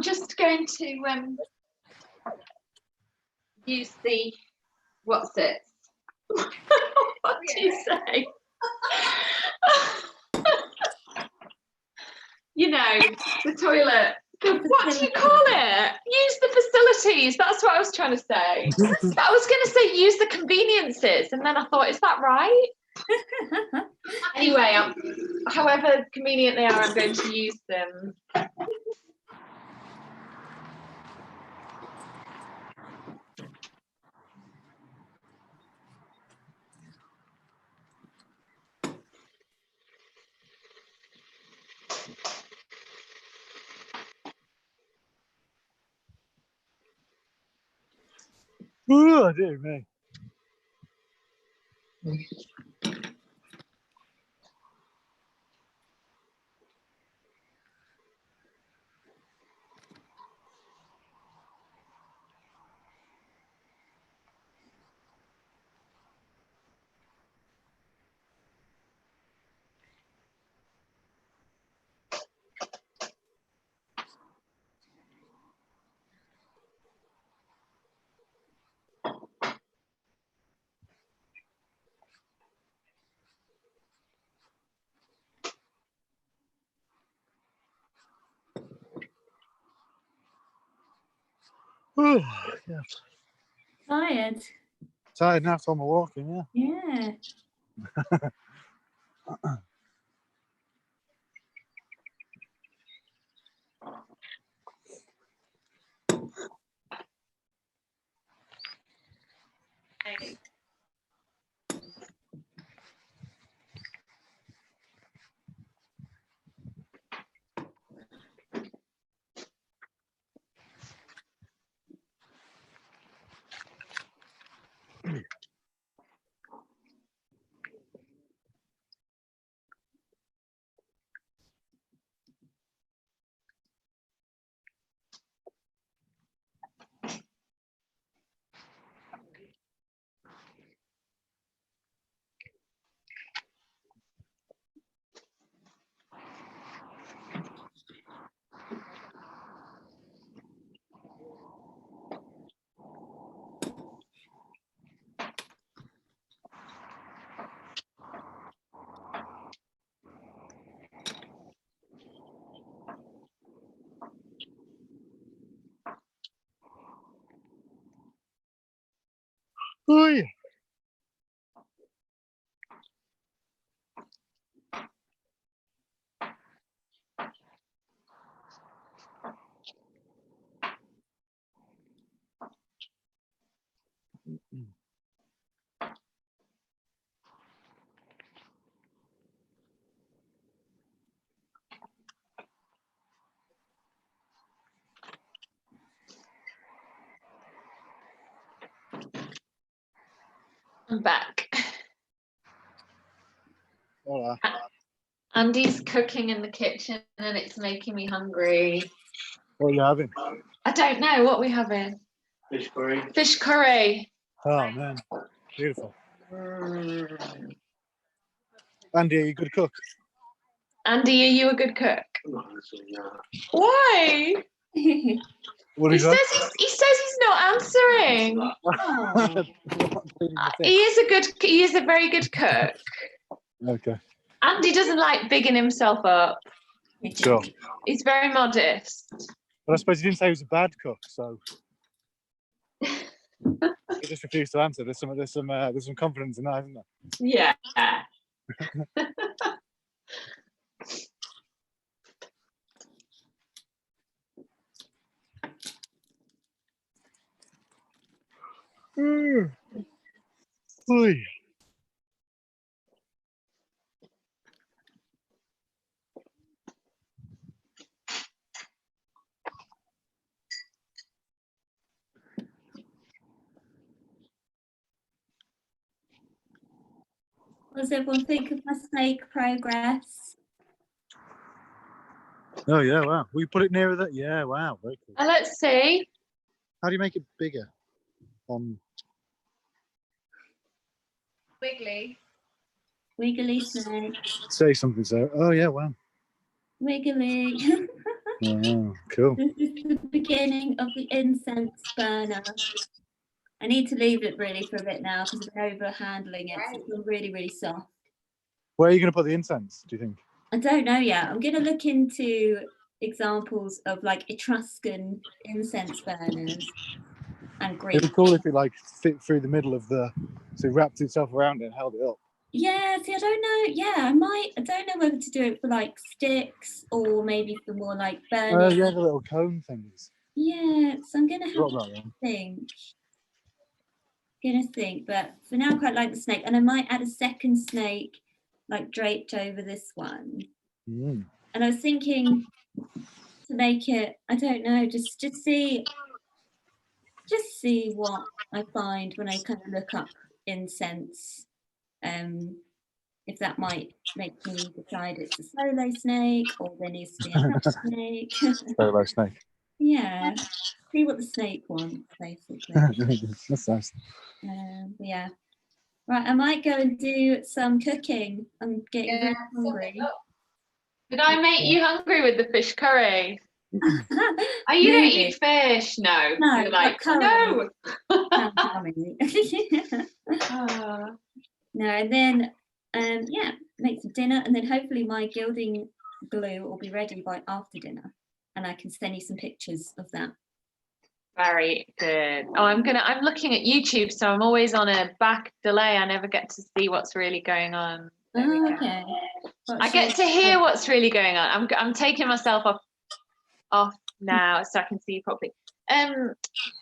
just going to use the, what's it? What do you say? You know, the toilet. What do you call it? Use the facilities. That's what I was trying to say. But I was going to say use the conveniences, and then I thought, is that right? Anyway, however convenient they are, I'm going to use them. Oh dear me. Oh, yeah. Tired. Tired now from my walking, yeah. Yeah. Oi. I'm back. Hola. Andy's cooking in the kitchen and it's making me hungry. What are you having? I don't know what we having. Fish curry. Fish curry. Oh man, beautiful. Mm. Andy, are you a good cook? Andy, are you a good cook? Not honestly, no. Why? What He is says that? he's not answering. He is a very good cook. Okay, Andy doesn't like bigging himself up. sure. He's very modest. But I suppose you didn't say he was a bad cook, so he just refused to answer. There's some confidence in that, isn't there? Yeah. Oi. What does everyone think of my snake progress? Oh yeah, wow. Will you put it nearer that? Yeah, wow, very cool. Let's see. How do you make it bigger? Wiggly. Wiggly snake. Say something, Sarah. Oh yeah, wow. Wiggly. Oh, cool. This is the beginning of the incense burner. I need to leave it really for a bit now because I'm over handling it. So it's really, really soft. Where are you going to put the incense, do you think? I don't know yet. I'm going to look into examples of like Etruscan incense burners and Greek. It'd be cool if it like fit through the middle of the, so it wrapped itself around it and held it up. Yeah, see, I don't know. Yeah, I don't know whether to do it for like sticks or maybe for more like burning. Oh yeah, the little cone things. Yeah, so I'm gonna have Forgot to about that. think. But for now I quite like the snake. And I might add a second snake like draped over this one. Mm. And I was thinking to make it, I don't know, just see what I find when I kind of look up incense. If that might make me decide it's a solo snake or there needs to be another snake. Solo snake. Yeah, see what the snake wants, basically. That's nice. Yeah. Right, I might go and do some cooking. I'm getting really hungry. Did I make you hungry with the fish curry? Oh, you don't Maybe. eat fish? No. No, You're like, but no. No, and then yeah, make some dinner, and then hopefully my gilding glue will be ready by after dinner, and I can send you some pictures of that. Very good. Oh, I'm looking at YouTube, so I'm always on a back delay. I never get to see what's really going on. Oh, okay. I get to hear what's really going on. I'm taking myself off now so I can see properly. Yeah,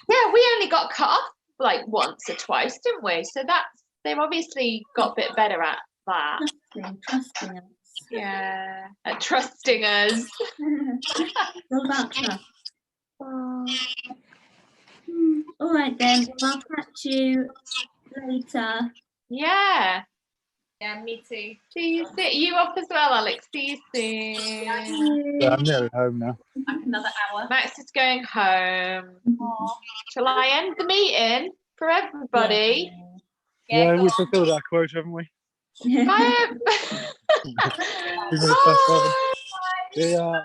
we only got cut off like once or twice, didn't we? So they've obviously got a bit better at that. Trusting us. Yeah, at trusting us. All about trust. All right then. Well, I'll catch you later. Yeah. Yeah, me too. See you soon. You off as well, Alex. See you soon. Yeah, I'm nearly home now. Another hour. Max is going home. Shall I end the meeting for everybody? Yeah, we fulfilled that quote, haven't we? Yeah. Bye. Bye. Yeah.